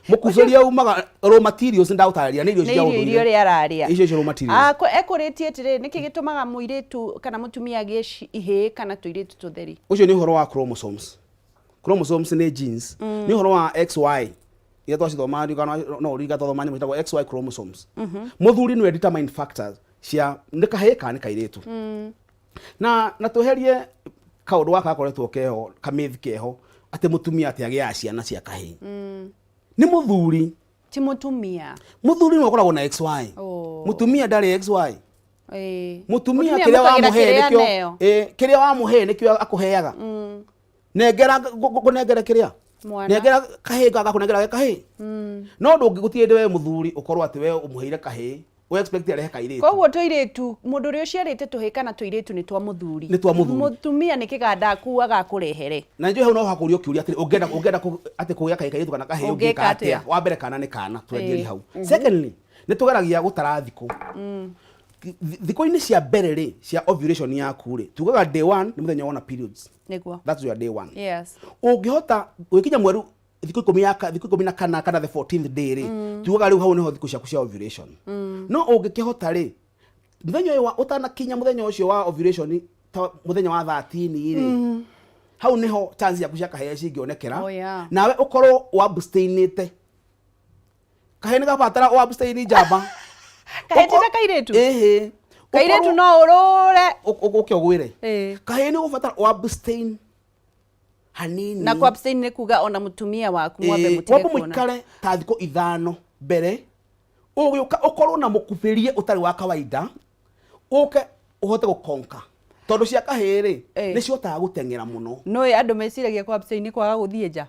mukufiria umaga raw materials ndautaria ni irio cia undu irio ri araria icio raw materials ekuritie atire niki gitumaga muiritu kana mutumia gici ihe kana tuiritu tutheri ucio ni uhoro wa chromosomes ni genes ni uhoro wa XY ya twacithoma kana no riga twathoma nyamũ itagwo XY chromosomes muthuri ni determine factors cia nikahe kana kairitu na tweherie kaundu waka akoretwo keho kamithi keho ati mutumia ati agia ciana cia kahii ni muthuri ti mutumia no akoragwo na XY mutumia ndari XY mutumia kiria wa muhe nikio kiria wa muhe nikio akuheaga nengera kunengera kiria nengera kahii gaga kunengera kahii no ndungigutie we muthuri ukorwo ati we umuheire kahii we expect arehe kairitu koguo tuiritu mundu uri uciarite tuhika na tuiritu ni twa muthuri mutumia ni kiganda akuaga kurehere na njoo hau no hakurio kiuria ati ungenda ati kuya kairitu kana kahe ungika atia wa mbere kana ni kana twenjeri hau secondly ni tugeragia gutara thiko thiko-ini cia mbere ri cia ovulation yaku ri tugaga day 1 ni muthenya wona periods niguo that's your day 1 yes ungihota wikinya mweru thiko 10 kana the 14th day ri tugaga riu hau niho thiko ciaku cia ovulation no ungikihota ri muthenya wa utanakinya muthenya ucio wa ovulation muthenya wa 13 ri hau niho chance yaku cia kahea cingionekera nawe ukorwo wa abstainite kahea ni gabatara wa abstain jamba kahete kairetu kairetu no urure ukigwire kahea ni gubatara wa abstain hanini na ku abstain ni kuga ona mutumia waku mwambe mutige kuona mwikare ta thiko 5 mbere ugiuka ukorwo na mukubirie utari wa kawaida uke uhote gukonka tondu cia kahiri ni ciotaga gutengera muno no andu meciragia ku abstain ni kwaga guthie nja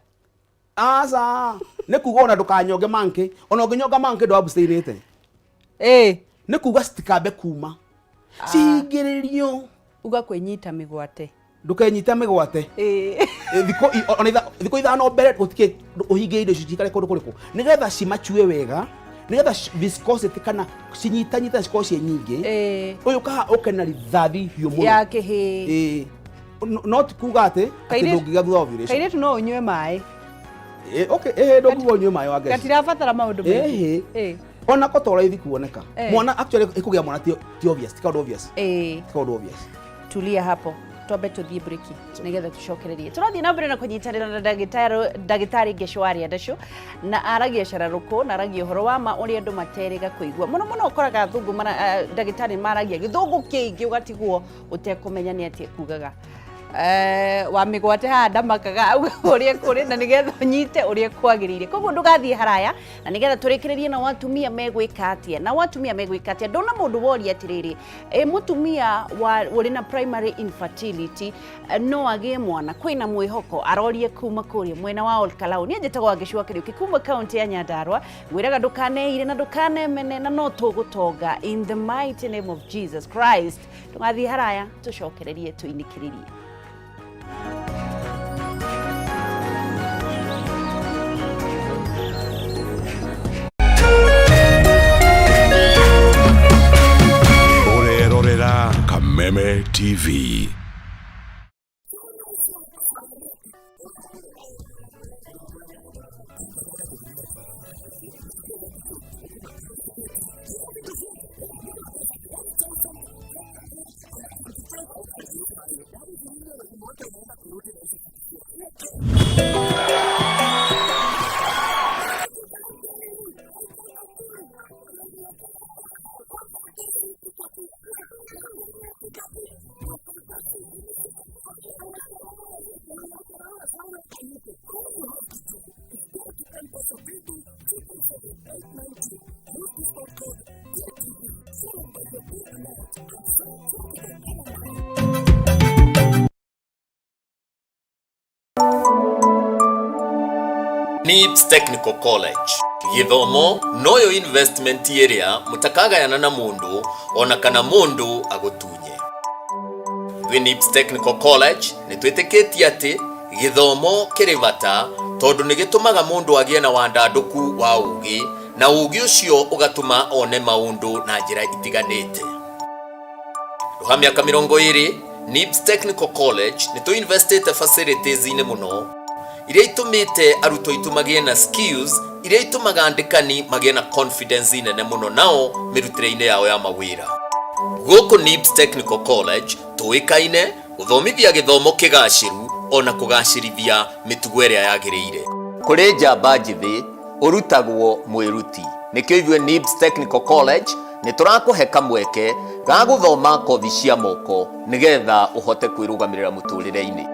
asa ni kuga ona ndukanyonge manki ona unginyonga manki ndo abstainite ni kuga stikambe kuma cihingiririo uga kwenyita migwate ndukenyita migwate thiko ithano mbere gutike uhinge indo cikare kundu kuriku nigetha cimachue wega nigetha viscosity kana cinyitanyita cikorwo nyingi uyu kaha ukena rithathi hiu muno ya kihi not kuga ati ndungiga thutha ovulation kairetu no unywe mai okay ndungiga unywe mai wa gesi gatirabatara maundu mengi ona ko tora ithi kuoneka mwana actually ikugia mwana ti obvious ti obvious tulia hapo twambe tuthie breki nigetha tucokererie turathie na mbere na kunyitanira na ndagitari Geshwari Adasho na aragia cararuko na aragia uhoro wa ma uri andu materiga kuigua muno ukoraga thungu ndagitari maragia githungu kiingi ugatigwo utekumenya ni atie kugaga wa migwate handa makaga uria kuri na nigetha nyite uria kwagirire koguo ndugathie haraya na nigetha turikiririe na watumia megwika atia na watumia megwika atia ndona mundu woria atiriri mutumia uri na primary infertility no agie mwana kwina mwihoko arorie kuma kuria mwena wa Olkalau ni njitagwo agicua kirio kikuma county ya Nyandarua gwiraga ndukaneire na ndukanemene na no tugutonga in the mighty name of Jesus Christ tungathie haraya tucokererie tuinikiririe. Kameme TV. NIBS Technical College. Githomo noyo investment area mutakagayana na mundu ona kana mundu agutunye. We NIBS Technical College nitwitikitie ati githomo kirivata tondu nigitumaga mundu agie na wandanduku wa ugi na ugi ucio ugatuma one maundu na njira itiganite. Ruha miaka 20 NIBS Technical College nitu investite facilities ine muno iria itumite aruto itumagie na skills iria itumaga andikani magie na confidence inene muno nao mirutire-ine yao ya mawira. Guku NIBS Technical College tuikaine guthomithia githomo kigaciru ona kugacirithia mitugo iria yagiriire. Kuri njamba njithi urutagwo mwiruti nikio ithue NIBS Technical College niturakuhe kamweke ga guthoma kothi cia moko nigetha uhote kwirugamirira muturire-ine.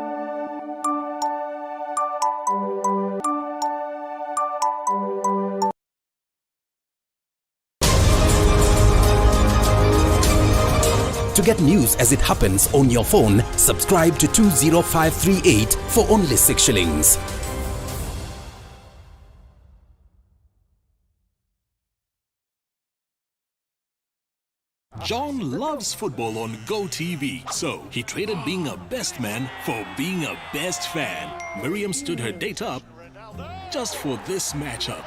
To get news as it happens on your phone, subscribe to 20538 for only 6 shillings. John loves football on GoTV, so he traded being a best man for being a best fan. Miriam stood her date up just for this matchup.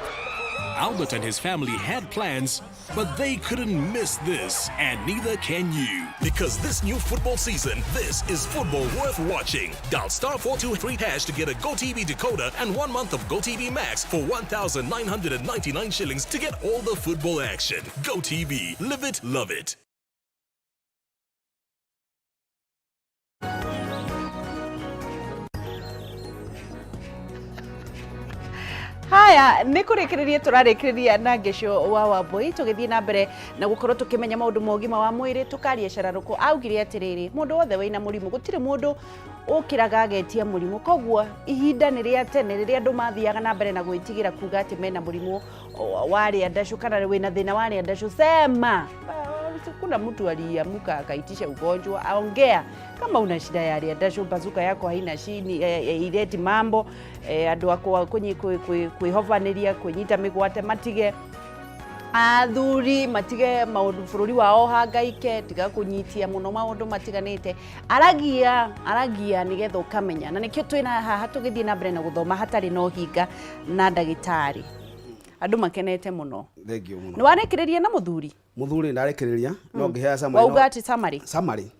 Albert and his family had plans, but they couldn't miss this, and neither can you. Because this new football season, this is football worth watching. Dial *423# to get a GoTV decoder and 1 month of GoTV Max for 1,999 shillings to get all the football action. GoTV, live it, love it. Haya nikurikiria turarikiria na ngecio wa Wambui tugithie na mbere na gukorwo tukimenya maundu mogima wa mwiri tukaria Shararuko augire atiriri mundu wothe wina murimu gutire mundu ukiraga agetia murimu koguo ihinda ni ria tene riria andu mathiaga na mbere na gwitigira kuga ati mena murimu wari andashu kana wina thina wari andashu sema kuna mtu aliamuka akaitisha ugonjwa aongea kama una shida ya riadasho bazuka yako haina shini ileti mambo andu akwa kwenye kwihovaneria kwenyita migwate matige athuri matige maundu bururi wao hangaike tiga kunyitia muno maundu matiganite aragia nigetha ukamenya na nikio twina haha tugithie na mbere na guthoma hatari no hinga na ndagitari andu makenete muno thengio muno ni warekereria na muthuri ndarekereria no ngihea summary wauga ati summary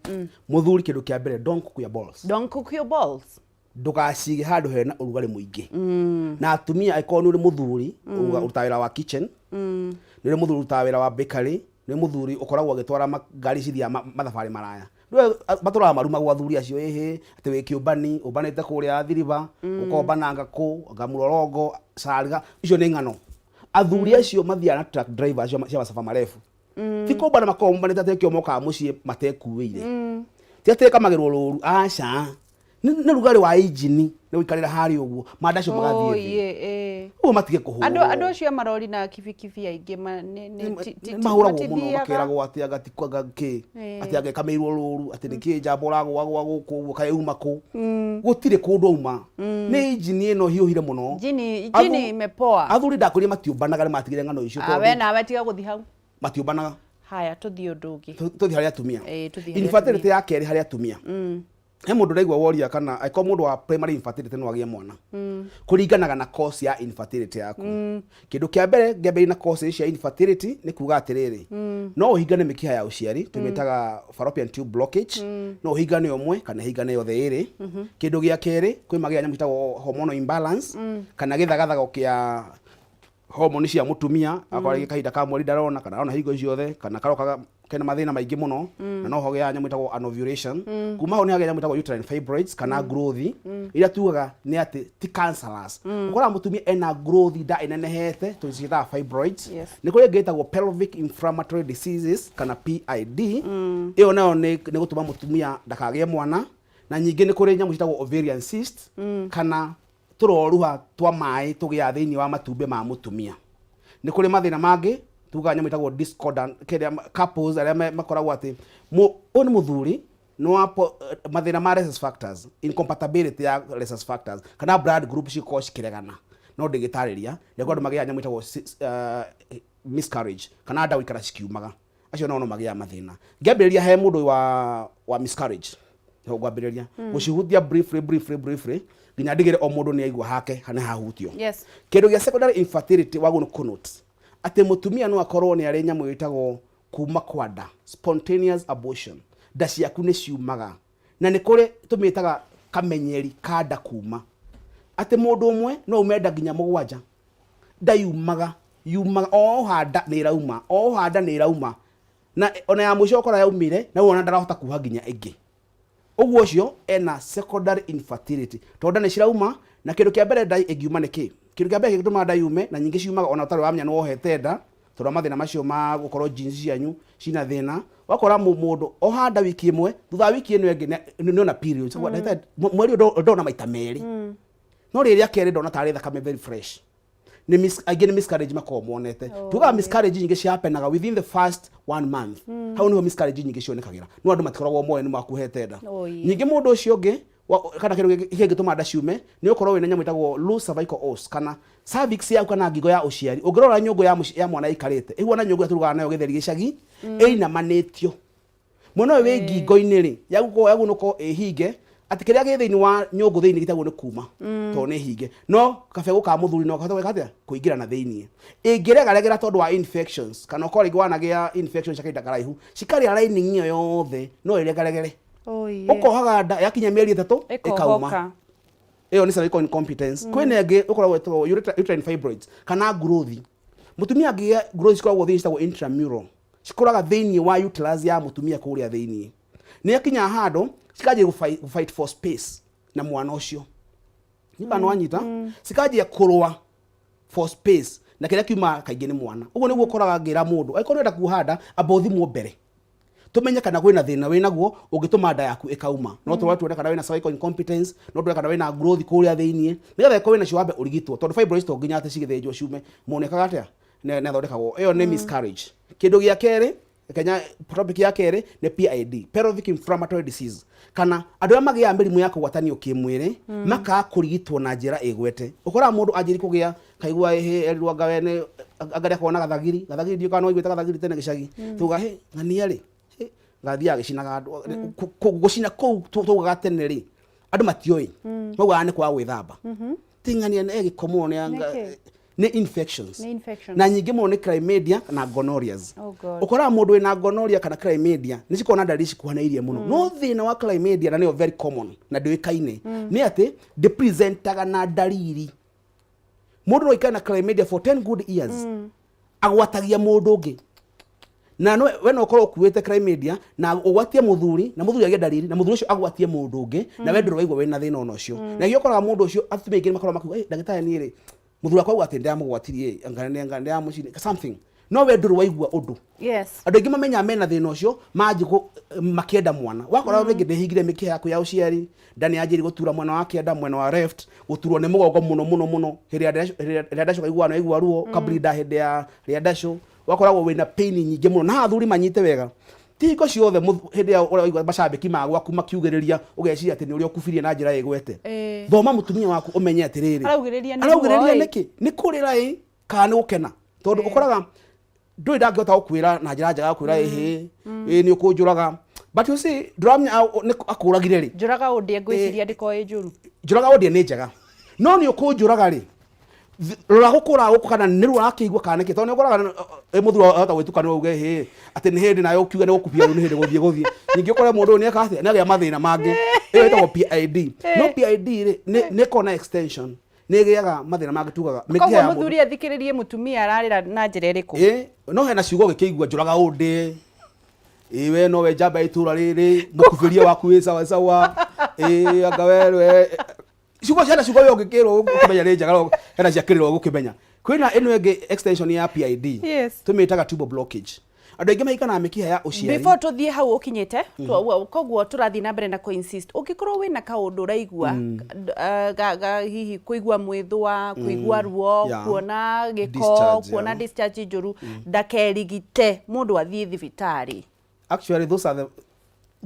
muthuri kindu kia mbere don't cook your balls ndugacige handu hena urugari muingi na atumia aiko ni uri muthuri urutawira wa kitchen ni uri muthuri urutawira wa bakery ni muthuri ukoragwo agitwara magari cithia mathabari maraya ndio baturaga maruma gwa thuri acio ati wi kiumbani umbanite kuria thiriba ukombananga ku ngamurorongo sariga icio ni ngano athuri acio mathiana truck drivers cia masafa marefu tiko bana makombanite ate kio moka mucie matekuwire ti ate kamagirwo ruru aca nä rugarä wa injini nä wikarä harä å guo mandacio magathiä å matige kå hå andå acio marori na kibikibi aingä mahå ragwo må no makä ragwo atä agatikwaga kä atä ageka mä irwo rå ru atä nä kä njamba å ragwa gå kå guo kaä uma kå gå tirä kå ndå auma nä injini ä no hiå hire må no jini imepoa athuri ndakwä ria matiåmbanaga nä matigire ng'ano icio we nawe tiga gå thiä hau matiåmbanaga haya tå thiä å ndå å ngä tå thiä harä atumia infertility ya kerä harä atumia he må ndå raigua woria kana angĩkorwo må ndå wa primary infertility no agĩe mwana kũringanaga na cause ya infertility yaku kĩndũ kĩa mbere ngĩambĩrĩria na cause cia infertility nĩ kuga atĩrĩrĩ no ũhingane mĩkiha ya ũciari tũmĩtaga fallopian tube blockage no ũhingane ũmwe kana hingane yothe ĩrĩ kĩndũ gĩa kerĩ kwĩ magĩa nyamũ ĩtagwo hormonal imbalance kana gĩthagathago kĩa hormone cia mutumia akoragwo kahinda ka mweri ndarona kana arona hingo ciothe kana karokaga kena mathina maingĩ mũno na no hoge ya nyamũ ĩtagwo anovulation kuma ho nĩ hagĩa nyamũ ĩtagwo uterine fibroids kana growth iria tugaga nĩ atĩ ti cancerous ũkora mũtumia ena growth nda ĩnenehete tũciĩtaga fibroids nĩ kũrĩ ĩngĩ ĩtagwo pelvic inflammatory diseases kana PID ĩyo nayo nĩ gũtũma mũtumia ndakagĩe mwana na nyingĩ nĩ kũrĩ nyamũ ĩtagwo ovarian cyst kana tũroruha twa maĩ tũgĩa thĩinĩ wa matumbĩ ma mũtumia nĩ kũrĩ mathĩna mangĩ tuga nyamũ ĩtagwo discordant couples arĩa makoragwo atĩ ũyũ nĩ mũthuri no mathĩna ma rhesus factors incompatibility ya rhesus factors kana blood group cikorwo cikĩregana no ndĩgĩtarĩria nĩguo andũ magĩa nyamũ ĩtagwo miscarriage kana nda gũikara cikiumaga acio no magĩa mathĩna ngĩambĩrĩria he mũndũ wa miscarriage ngwambĩrĩria gũcihutia briefly nginya ndigĩre o mũndũ nĩ aigua hake kana hahutio kĩndũ gĩa secondary infertility wagũnũ kũnote atĩ mũtumia no akorwo nĩ arĩ nyamũ ĩtagwo kuma kwa nda spontaneous abortion nda ciaku nĩ ciumaga na nĩ kũrĩ tũmĩtaga kamenyeri ka nda kuma atĩ mũndũ ũmwe no umenda nginya mũgwanja nda yumaga o handa nĩ irauma na ona ya mũico ũkora yaumire na wona ndarahota kuha nginya ĩngĩ ũguo ũcio ena secondary infertility tondũ nĩ cirauma na kĩndũ kĩa mbere nda ĩngiuma nĩ kĩ kĩndũ kĩa mbere gĩtũma nda yume na nyingĩ ciumaga ona ũtarĩ wamenya nĩ wohete nda tondũ mathĩna macio ma gũkorwo genes cianyu cina thĩna wakora mũndũ ohanda wiki ĩmwe thutha wa wiki ĩno ĩngĩ nĩ ona periods mweri ndona maita merĩ no rĩrĩa kerĩ ndona tarĩ thakame very fresh nĩ miscarriage makorwo monete tugaga miscarriage nyingĩ ciapenaga within the first 1 month hau nĩho miscarriage nyingĩ cionekagĩra no andũ matikoragwo moe nĩ makuhete nda nyingĩ mũndũ ũcio ũngĩ kana kĩndũ kĩngĩtũma nda ciume nĩ ũkorwo wĩna nyamũ ĩtagwo loose cervical os kana cervix yaku kana ngingo ya ũciari ũngĩrora nyũngũ ya mwana ĩikarĩte ĩhuana nyũngũ ya tũrugaga nayo gĩtheri gĩcagi ĩinamanĩtio mwena ũyũ wĩ ngingo-inĩ rĩ yagunũkorwo ĩhinge atĩ kĩrĩa gĩ thĩinĩ wa nyũngũ thĩinĩ gĩtagwo nĩ kuma tondũ nĩ hinge no kabegũ ka mũthuri no kahota gwĩka atĩa kũingĩra na thĩinĩ ĩngĩregaregera tondũ wa infections kana ũkorwo rĩngĩ wanagĩa infections cia kahinda karaihu cikarĩa lining ĩyo yothe no ĩregaregere ũkohaga nda yakinya mĩeri 3 ĩkauma ĩyo nĩ cervical incompetence kwĩna ĩngĩ ũkoragwo ĩtagwo uterine fibroids kana growth mũtumia angĩgĩa growth cikoragwo thĩinĩ citagwo intramural cikũraga thĩinĩ wa uterus ya mũtumia kũrĩa thĩinĩ nĩ yakinya handũ cikanjia fight for space na mwana ũcio nĩbana wanyita cikanjia kũrũa for space na kĩrĩa kiuma kaingĩ nĩ mwana ũguo nĩguo ũkoraga ngĩra mũndũ angĩkorwo nĩenda kuhanda abothimwo mbere tũmenye kana kwĩna thĩna wĩnaguo ũngĩtũma nda yaku ĩkauma no tuone kana wĩna cervical incompetence no tuone kana wĩna growth kũrĩa thĩinĩ nĩgetha ĩkorwo wĩna cio wambe ũrigitwo tondũ fibroids to nginya atĩ cigĩthĩnjwo ciume monekaga atĩa na thondekagwo ĩyo nĩ miscarriage kĩndũ gĩa kerĩ Kenya topic ya kerĩ nĩ PID pelvic inflammatory disease kana andũ arĩa magĩaga mĩrimũ ya kũgwatanio kĩmwĩrĩ makaga kũrigitwo na njĩra ĩgwete ũkoraga mũndũ anjĩrĩ kũgĩa kaigua erirwanga wene angaria kuona gathagiri ndio kana oigwĩte gathagiri tene gĩcagi tuga ng'ania rĩ gathiaga gĩcinaga andũ gũcina kũu tugaga tene rĩ andũ matioĩ maugaga nĩ kwa gwĩthamba ting'ania nĩ gĩkomo nĩ infections na nyingĩ mũno nĩ chlamydia na gonorrheas ũkoraga mũndũ wĩna gonorrhea kana chlamydia nĩ cikoragwo na ndariri cikuhanĩirie mũno no thĩna wa chlamydia na nĩyo very common na ndĩũĩkaine nĩ atĩ ndĩpresentaga na ndariri mũndũ no aikare na chlamydia for 10 good years agwatagia mũndũ ũngĩ na no we no ũkorwo ũkuĩte chlamydia na ũgwatie mũthuri na mũthuri agĩe ndariri na mũthuri ũcio agwatie mũndũ ũngĩ na we ndũrĩ waigua wĩna thĩna ũcio na gĩo ũkoraga mũndũ ũcio atumia aingĩ makorwo makiuga ndagĩtarĩ niĩ rĩ mũthuri akwa atĩ ndĩramũgwatirie angane ndĩramũcini something no we nduru waigua undu yes andu aingi mamenya mena thina ucio manji makienda mwana wakora ringi ndihingire mikiha yaku ya uciari ndani yanjiri gutura mwana wa kienda mwena wa left guturwo ni mugongo muno hiria ndasho kaigua no igua ruo kabrida hinde ya ria ndasho wakoragwo wina pain nyingi muno na athuri manyite wega tiko ciothe hinde ya uraigua macambiki magwa kuma kiugiriria ugeciria ati ni uri okufirie na njira igwete thoma mutumia waku umenye atiriri araugiriria niki ni kurira kana ni gukena tondu ukoraga ndui ndangihota gukwira na njira njega gukwira ni ukunjuraga but you see drum akuragire ri njuraga undie ngwiciria ndikoe njuru njuraga undie ni njega no ni ukunjuraga ri rora gukura kana ni rura akigwa kana ki tondu ukoraga muthuro ahota gwitukana uge ati ni hindi nayo ukiuga ni gukupia ni hindi guthie ningi ukora mundu ni akate na ya mathina mangi iyo itago PID no PID ri ni kona extension nigiaga mathina mangi tugaga mikia ya muthuri athikiririe mutumia ararira na njira iriku no hena ciugo gikigwa njuraga undi iwe no we jamba itura riri mukufirie waku wi sawa sawa anga werwe ciugo yo gikirwo kumenya ri njaga hena ciakirwo gukimenya kwina eno ege extension ya PID tumitaga tubal blockage andu aingi maikana mikiha ya uciari before tuthie hau ukinyite koguo turathi na mbere na ko insist ugikorwo wina kaundu uraigua hihi kuigua mwithwa kuigua ruo kuona giko kuona discharge njuru ndakerigite mundu athie thibitari actually those are the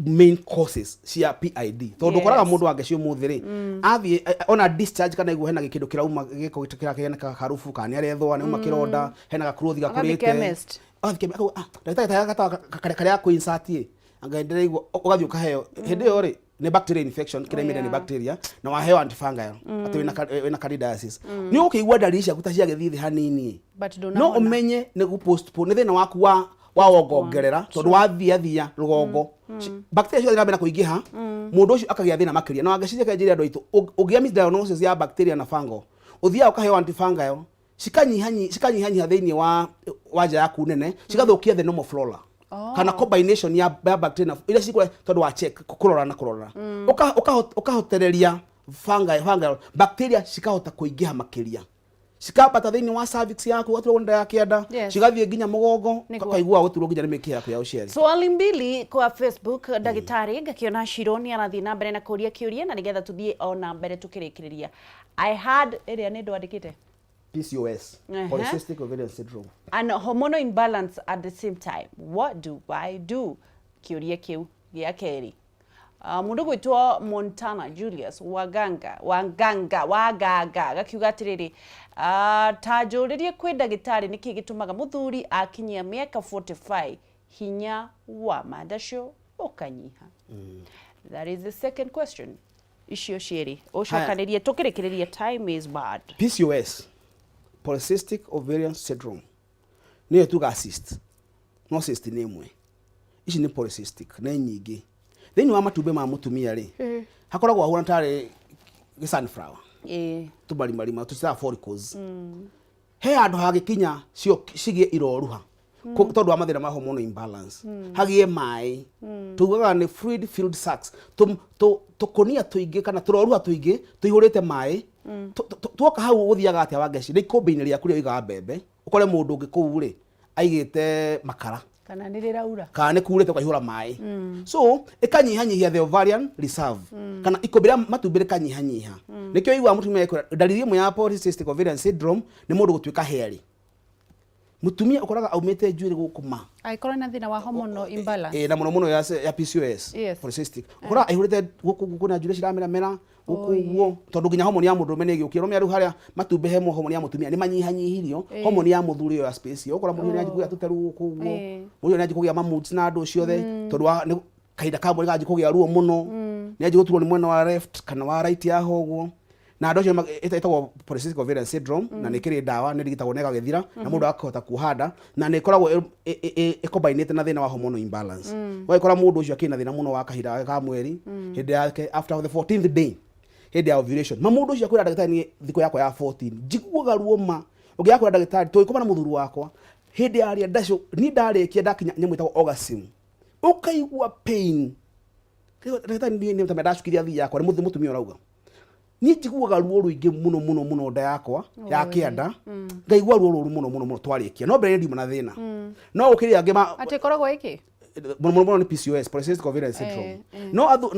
main causes cia PID tondu koraga mundu angecio muthiri athie ona discharge kana igua hena gikindu kirauma giko kira harufu kana arethwa ni uma kironda hena gakruthi gakurite kare yako insert angaendelea igua ugathi ukaheo hindi yo ri ni bacteria infection kiremire ni bacteria na waheo antifungal ati wina candidiasis ni ukigua dalili cia gutacia githithi hanini no umenye ni gupostpone thina waku wa wogongerera tondu wathia rugongo bacteria cio thina kuingiha mundu ucio akagia thina makiria na wangeciria kenjiri andu aitu ugia misdiagnosis ya bacteria na fungal uthia ukaheo antifungal cikanyihanyiha thiini wa nja yaku nene cigathukia the normal flora kana combination ya bacteria ila cikore tondu wa check kurora ukahotereria fungal bacteria cikahota kuingiha makiria cikabata thiini wa cervix yaku gaturwo nda ya kianda cigathie nginya mugongo kaigua guturwo nginya ni mikiha yaku ya uciari swali mbili kwa Facebook ndagitari ngakiona Shironi arathi na mbere na kuria kiuria na nigetha tuthie ona mbere tukirikiriria I had area ni ndwandikite PCOS, polycystic ovarian syndrome. And hormonal imbalance at the same time. What do I do? Kiuria kiu gia keri. Mundu gwitwo Montana Julius wagaga gakiuga atiriri ta njuririe kwi ndagitari niki gitumaga muthuri akinyia miaka 45 hinya wa mandasho ukanyiha. That is the second question. Icio cieri ucokanirie tukirikiriria time is bad. PCOS, polycystic ovarian syndrome, niyo tuga cyst no cyst ni imwe ici ni polycystic na nyingi thini wa matumbe ma mutumia ri hakoragwo ahura tare sunflower tubari marima tucira follicles he andu hagikinya cio cigie iroruha tondu wa mathina ma hormonal imbalance hagie mai tugaga ni fluid filled sacs tukonia tuingi kana turoruha tuingi tuihurite mai tuoka hau uthiaga atia wangeci ni ikombe-ini riaku ria iga mbembe ukore mundu ungi kuu ri aigite makara kana ni riraura kana ni kurite ukaihura mai so ikanyihanyihia the ovarian reserve kana ikombe ria matumbi rikanyihanyiha nikio igwa mutumia ekora dalili imwe ya polycystic ovarian syndrome ni mundu gutuika hairy mutumia ukoraga aumite njuiri gukuma aikora na thina wa hormonal imbalance na muno ya PCOS polycystic ukora aihurite gukuna njuiri ciramera gukuguo tondu nginya hormone ya mundu mene giukiro me aru haria matumbe hemo hormone ya mutumia ni manyihanyihirio hormone ya muthuri yo ya space yo ukora muthuri ni tuteru gukuguo muthuri ni ajikugia mamuts na andu ciothe tondu wa kaida kamwe gajikugia ruo muno ni ajiguturwo ni mwena wa left kana wa right ya hoguo na andu cio itagwo polycystic ovarian syndrome na nikiri dawa ni digitagwo nega githira na mundu akahota kuhanda na ni koragwo combined na thina wa hormonal imbalance waikora mundu ucio akina thina muno wa kahinda ka mweri hindi yake after the 14th day hindi ya ovulation mundu ucio akwira ndagitari ni thiko yako ya 14 jiguaga ruo ma ugiakwira ndagitari tuikoma na muthuru wakwa hindi ya ria ndacio ni ndarikia ndakinya nyamwe itagwo orgasm ukaigua pain ndagitari ni mtamedashukiria thia yakwa ni mutumia urauga ni njiguaga ruo ruingi muno nda yakwa ya kianda ngaigua ruo ruru muno twarikia no mbere ndi mona thina no ukiria ngima ati koragwo iki muno ni PCOS, polycystic ovarian syndrome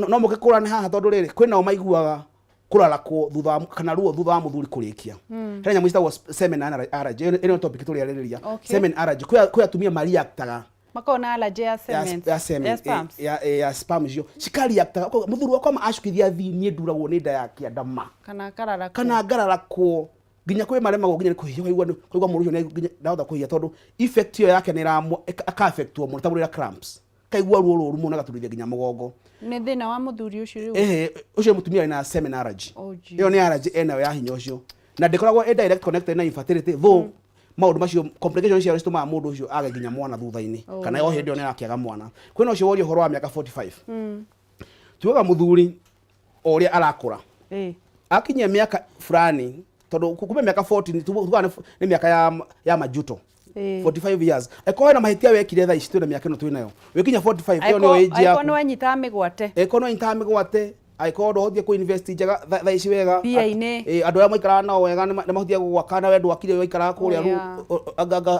no mukikurane haha tondu riri kwina o maiguaga kurarako thutha kana ruo thutha wa muthuri kurikia hena nyamu citagwo semen allergy ino topic turi aririria semen allergy kwa atumia mariaktaga makona allergy ya semen ya sperms yo cikariaktaga muthuri wakwa ashukithia thini nduragwo ni nda ya kiandama kana ngararako ginya kwe marema ginya kuigwa muru ucio ni ndahota kuhia tondu effect yo yake ni aka affect wo muru taburira cramps kaigua ruo ruru muno gaturithia ginya mugongo ni thina wa muthuri ucio ucio mutumia ina semen allergy iyo ni allergy ena ya hinya ucio na ndikoragwo direct connected na infertility though maundu macio complications cia restoma mundu ucio aga ginya mwana thutha-ini kana yo hindi ona akiaga mwana kwina ucio worio horo wa miaka 45 tuoga muthuri oria arakura akinyia miaka fulani tondu kumbe miaka 40 tuga ni miaka ya majuto 45 years eko na mahitia wekire tha ici twina miaka no twinayo wekinya 45 yo no age ya eko no anyita migwate aiko ndo hothie ku invest jaga tha ici wega bia-ini andu ya maikara nao wega ni mahothia gwakana wendu wakire waikara kuria ru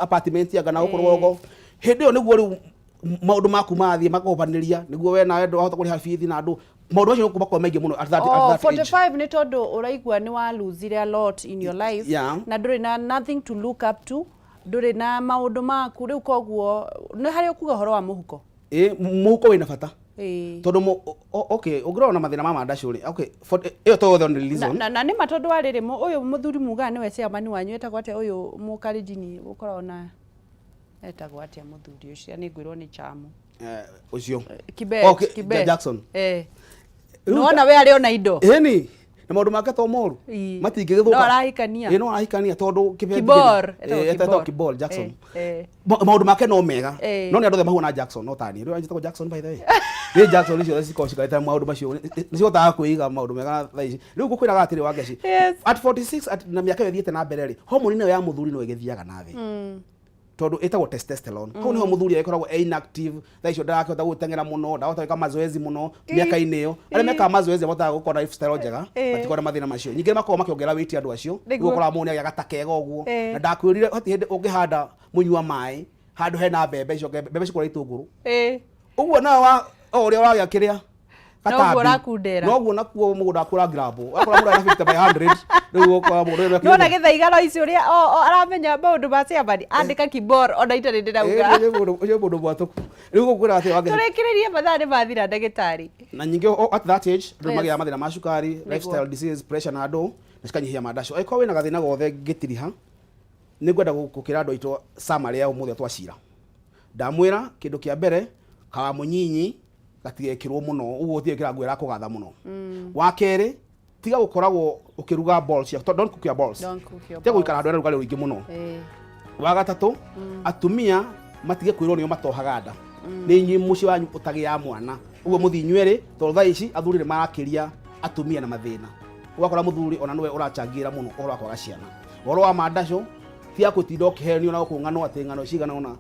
apartment ya gana ukorwogo hindi yo niguo ru maundu maku mathie makobaniria niguo we na wendu wahota kuri hafithi na andu maundu macio nokubakwa maingi muno at that 45 ni tondu uraigua ni wa lose a lot in your life na nduri na nothing to look up to nduri na maundu maku riu koguo ni hari ukuga horo wa muhuko muhuko wina bata tondu okay ungirona mathina mama ndacuri okay iyo to the reason na ni matondu wa riri uyu muthuri muga ni we chairman wanyu etagwo atia uyu mukarijini ukorwo na etagwo atia muthuri ucio ni ngwirwo ni chamu ucio Kibet Jackson nona we ari ona indo ni na maundu make to moru matingigithuka no arahikania no arahikania tondu Kibor Jackson maundu make no mega no ni andu the mahuna Jackson no tani ri anjitwa Jackson by the way ni Jackson icio cikoshika ta maundu macio ni cihotaga kuiga maundu mega tha ici riu gukwiraga atiri wa ngeci at 46 na miaka yethiete na mbere ri hormone ino ya muthuri no igithiaga na thi tondu etagwo testosterone ko niho muthuri ekoragwo inactive tha icio ndarakihota gutengera muno ndahota gwika mazoezi muno miaka-ini iyo aria meka mazoezi botaga gukora lifestyle njega matikora mathina macio nyingi makoo makiongera weight andu acio gukora muni agata kega uguo na ndakwirire hati hindi ungihanda munyua mai handu hena mbembe icio mbembe cikora itunguru uguo na wa uria wagia kiria noguo nakuo mugunda akura grabo akora mura 50 by 100 riu okwa mura nona githaigaro icio ria aramenya maundu ma ciabani andika Kibor ona itari ndirauga ucio mundu mwatuku riu gukwira ati wage turekiririe mathari mathira ndagitari na nyingi at that age ndu magia mathina ma cukari lifestyle disease pressure na andu cikanyihia mandacio aiko wina gathina gothe ngitiriha ningwenda gukira andu aitwo summary ya umuthi twacira ndamwira kindu kia mbere kawa munyinyi gatigekirwo muno uguo tiekira ngwira kugatha muno wa keri tiga gukoragwo ukiruga balls ya don't cook your balls tiga guikara andu ruga ruingi muno wa gatatu atumia matige kwirwo nio matohaga nda ni nyi muci wanyu utagi ya mwana uguo muthinywe to tha ici athurire marakiria atumia na mathina ugakora muthuri ona niwe urachangira muno uhoro akwa ciana uhoro wa mandaco tiga gutinda ukihenio na ukung'ano ati ng'ano cigana ona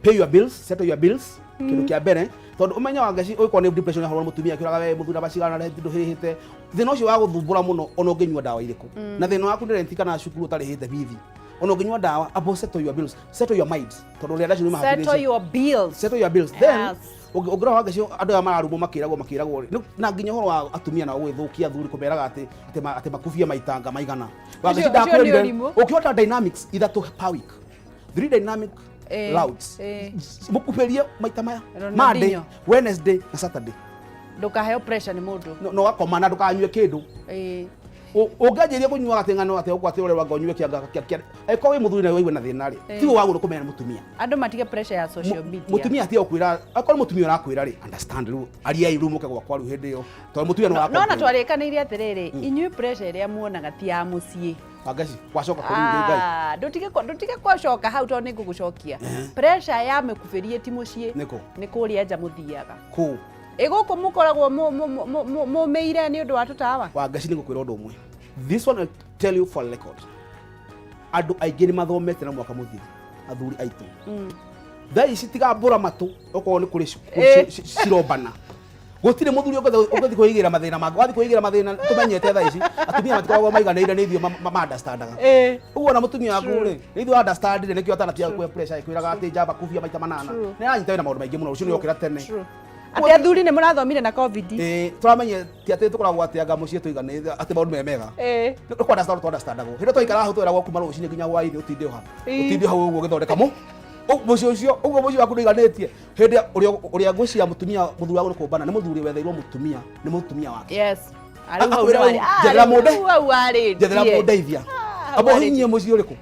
pay your bills, settle your bills kindu kia mbere tondu umenya wangaci uko ni depression ya hormone mutumia kiraga we muthura bacigana na tindu hihite thina ucio wa guthumbura muno ona unginywa dawa iriku na thina waku ndirenti kana cukuru utari hite bithi ona unginywa dawa abo settle your bills, settle your mind tondu ria ndacio ma settle your bills then ugira wangaci andu ya mararumo makiragwo na nginya horo wa atumia na gwithukia thuri kumeraga ati makufia maitanga maigana wangaci ndakwirire ukiota dynamics either to per week 3 dynamic louds mukuperia maita maya Monday, Wednesday na Saturday ndukaheo pressure ni mundu no wakoma na ndukanywe kindu ungajiria kunywa gatengano ate ukwate ure wangonywe kianga eko wi muthuri na wewe na thina ri ti wagu kumenya mutumia andu matige pressure ya social media mutumia ati okwira akora mutumia urakwira ri understand ru aria irumuke gwa kwaru hindi yo to mutumia no wakwa no na twarikanire atiriri inyui pressure iria muonaga ti ya mucii agaci kwacoka kuri ngai ndutige kwacoka hau to ningugucokia pressure ya mekuferie ti mucii niko ria nja muthiaga ku iguku mukoragwo mumeire ni undu wa tutawa wangaci ningukwira undu umwe this one I tell you for record andu aingĩ nĩ mathomete na mwaka mũthiri athuri aitũ thaa ici tiga mbũra matũ okorwo nĩ kũrĩ cirombana gutire muthuri ugathi kuigira mathina mako wathi kuigira mathina tumenyete tha ici atumia matikoragwo maiganĩire nĩ ithuĩ ma-understandaga ũguo na mũtumia waku rĩ nĩ ithuĩ understandire nĩkĩo atanatia kwe pressure ĩkwĩraga atĩ njamba kũbia maita manana nĩ aranyita wĩna maũndũ maingĩ mũno rũciũ nĩ okĩra tene atĩ athuri nĩ mũrathomire na covid tũramenyete atĩ tũkoragwo atĩanga mũciĩ tũiganĩte atĩ maũndũ me mega nĩ understandagwo hĩndĩ twaikara hau twĩragwo kuma rũciinĩ nginya hwainĩ ũtinde hau ũguo ũgĩthondeka mũciĩ ũcio ũguo mũciĩ waku ndũiganĩtie hĩndĩ ũrĩa ngwĩciria mũtumia mũthuri wa gũkũmbana nĩ mũthuri wetheirwo mũtumia nĩ mũtumia wake njethera mũndeithia amba ũhinyie mũciĩ ũrĩkũ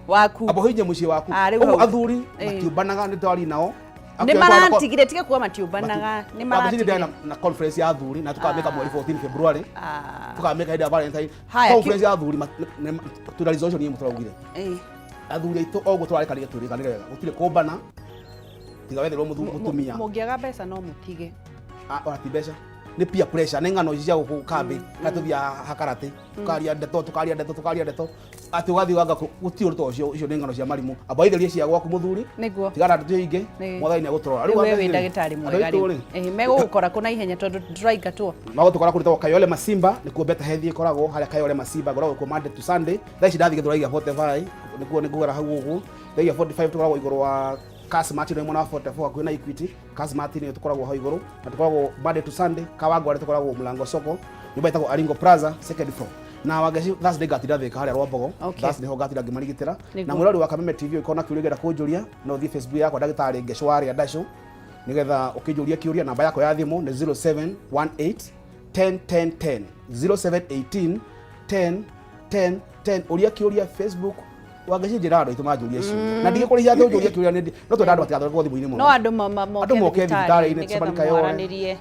amba ũhinyie mũciĩ waku ũguo athuri matiũmbanaga nĩ twari nao nĩ maratigire tige kuwa matiũmbanaga nĩ maratigire na conference ya athuri na tukameka mweri 14 February tukameka hĩndĩ ya Valentine conference ya athuri tuna resolution yĩmwe tũraugire athuri aitũ oguo tũrarekanire twĩrĩkanĩre wega gũtirĩ kũmbana tiga wetherwo mũtumia mũngĩaga mbeca no mũtige ona ti mbeca nĩ peer pressure nĩ ng'ano ici cia gũkũ kambĩ na tũthia hakarate tukaria ndeto atĩ ũgathiĩ wanga gũtirĩ ũndũ ũcio icio nĩ ng'ano cia marimũ amba aithĩrie cia gwaku mũthuri tigana tũingĩ mwathani nĩ agũtũrora rĩu wewe ndagĩtarĩ mwega rĩu megũgũkora kũ na ihenya tondũ tũraingatwo magũtũkora kũrĩtwo Kayole Masimba nĩkuo Better Health ĩkoragwo harĩa Kayole Masimba ngoragwo kuo Monday to Sunday thaa ici ndathiĩ gĩthũra 45 nĩkuo nĩngũgera hau ũguo thaa 45 tũkoragwo igũrũ wa Cash Martin mwena wa 44 kwĩna Equity Cash Martin nĩ tũkoragwo hau igũrũ na tũkoragwo Monday to Sunday Kawangware tũkoragwo Mlango Soko nyũmba ĩtagwo Aringo Plaza second floor na wageci Thursday gatira thika harĩa Rwambogo Thursday ho gatira ngĩmarigitĩra na mwĩrori wa Kameme TV ũkona kĩũria kũnjũria no thiĩ Facebook yakwa ndagĩtarĩ Ngeshwari Adasho nigetha ũkĩnjũria kĩũria namba yakwa ya thimũ nĩ 0718 10 10 10 0718 10 10 10 ũria kĩũria Facebook wageci njĩra andũ itumanjũria ciũria na ndigĩkũrĩhia atĩ ũnjũria kĩũria nĩ no twenda andũ matigathondekwo thimũ-inĩ mũno no andũ moke thibitarĩ-inĩ tũmarikayoe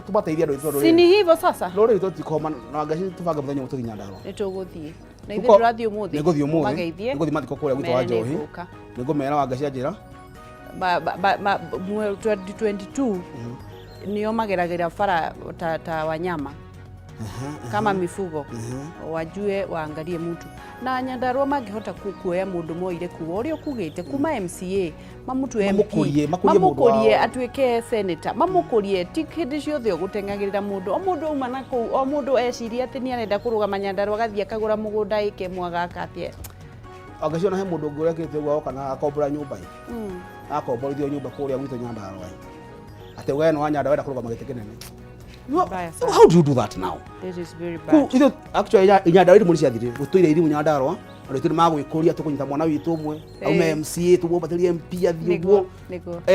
tũmateithie andũ itũ si ni hivyo sasa rũrĩrĩ tũtikoma na wageci tũbange mũthenya mũtũ nginya Ndarũa nĩ tũgũthiĩ na ithuĩ tũrathiĩ ũmũthĩ nĩngũthiĩ ũmũthĩ nĩngũthiĩ mathiko kũrĩa gwitũ wa Njohi nĩngũmera wageci njĩra 2022 nĩo mageragĩra bara ta wanyama kama mifugo wajue waangalie mtu na Nyandarua mangĩhota kuoya mũndũ moire kuo ũrĩa kugĩte kuma MCA mamutu MP mamũkũrie atuĩke senator mamũkũrie ti hĩndĩ ciothe ũgũteng'agĩrĩra mũndũ o mũndũ uma na kũu o mũndũ eciria atĩ nĩ arenda kũrũgama Nyandarua agathiĩ akagũra mũgũnda ĩke mwaga akatie agaciona he mũndũ ũngĩ ũrekĩte ũguo kana akombora nyũmba akomborithio nyũmba kũrĩa gwitũ Nyandarua atĩ ũgae no Nyandarua wenda kũrũgama gĩtĩ kĩnene. How do you do that now? This is very bad. Actually, Nyandarua ĩrĩ mũrĩ ciathire gũtũire irimu Nyandarua andũ aitũ nĩmagwĩkũria tũkũnyita mwana witũ ũmwe aume MCA tũmũbatĩrie MP athiĩ ũguo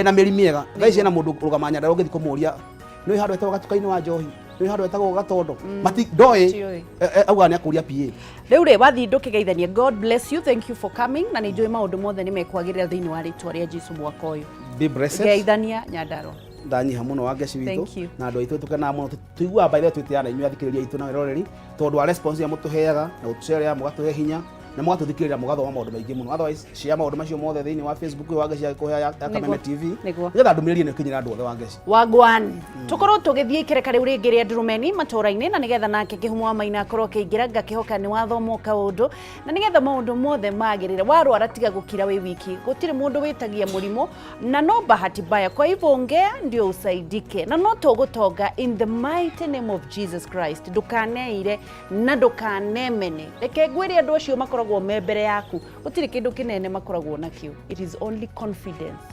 na mĩri mĩega thaa ici hena mũndũ ũrũgama Nyandarua ũngĩthiĩ kũmũria nĩ handũ etagwo gatuka-inĩ wa Njohi nĩ handũ etagwo Gatondo ndoĩ auga nĩ akũria PA rĩu rĩ wathiĩ ndũkĩgeithania. God bless you, thank you for coming na nĩ njũĩ maũndũ mothe nĩ mekwagĩrĩra thĩinĩ wa rĩtwa rĩa Jesũ mwaka ũyũ. Be blessed. Geithania Nyandarua ndanyiha muno wa ngeci witũ na andũ aitũ tũkenaga mũno tũiguaga by the way twĩtĩana inyuĩ athikĩrĩria aitũ na wĩroreri tondũ wa response ya mũtũheaga na gũtũcerera mũgatũhe hinya na mũgatũthikĩrĩria mũgathoma maũndũ maingĩ mũno otherwise share maũndũ macio mothe thĩinĩ wa Facebook wa ngeci yakũhe ya Kameme TV nĩgetha ndũmĩrĩrie nĩ ũkinyĩra andũ othe wa ngeci wagwan tũkorwo tũgĩthiĩ ikereka rĩu rĩngĩ rĩa ndurumeni matũra-inĩ na nĩgetha nake Kĩhumo wa Maina akorwo akĩingĩra ngakĩhoka nĩ wathomo kaũndũ na nĩgetha maũndũ mothe magĩrĩre warwara tiga gũkira wĩ wiki gũtirĩ mũndũ wĩtagia mũrimũ na no bahati mbaya kwa hivyo ongea ndio usaidike na no tũgũtonga in the mighty name of Jesus Christ ndũkaneire na ndũkanemene reke ngwĩre andũ acio makoragwo me mbere yaku gũtirĩ kĩndũ kĩnene makoragwo nakĩo. It is only confidence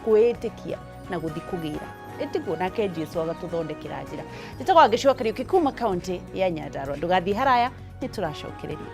kwĩĩtĩkia na gũthi kũgĩra ĩtiguo nake Jesũ agatũthondekera njĩra njĩtagwo Ngĩcua Kariuki kuma kaunti ya Nyandarua ndũgathiĩ haraya nĩ tũracokereria.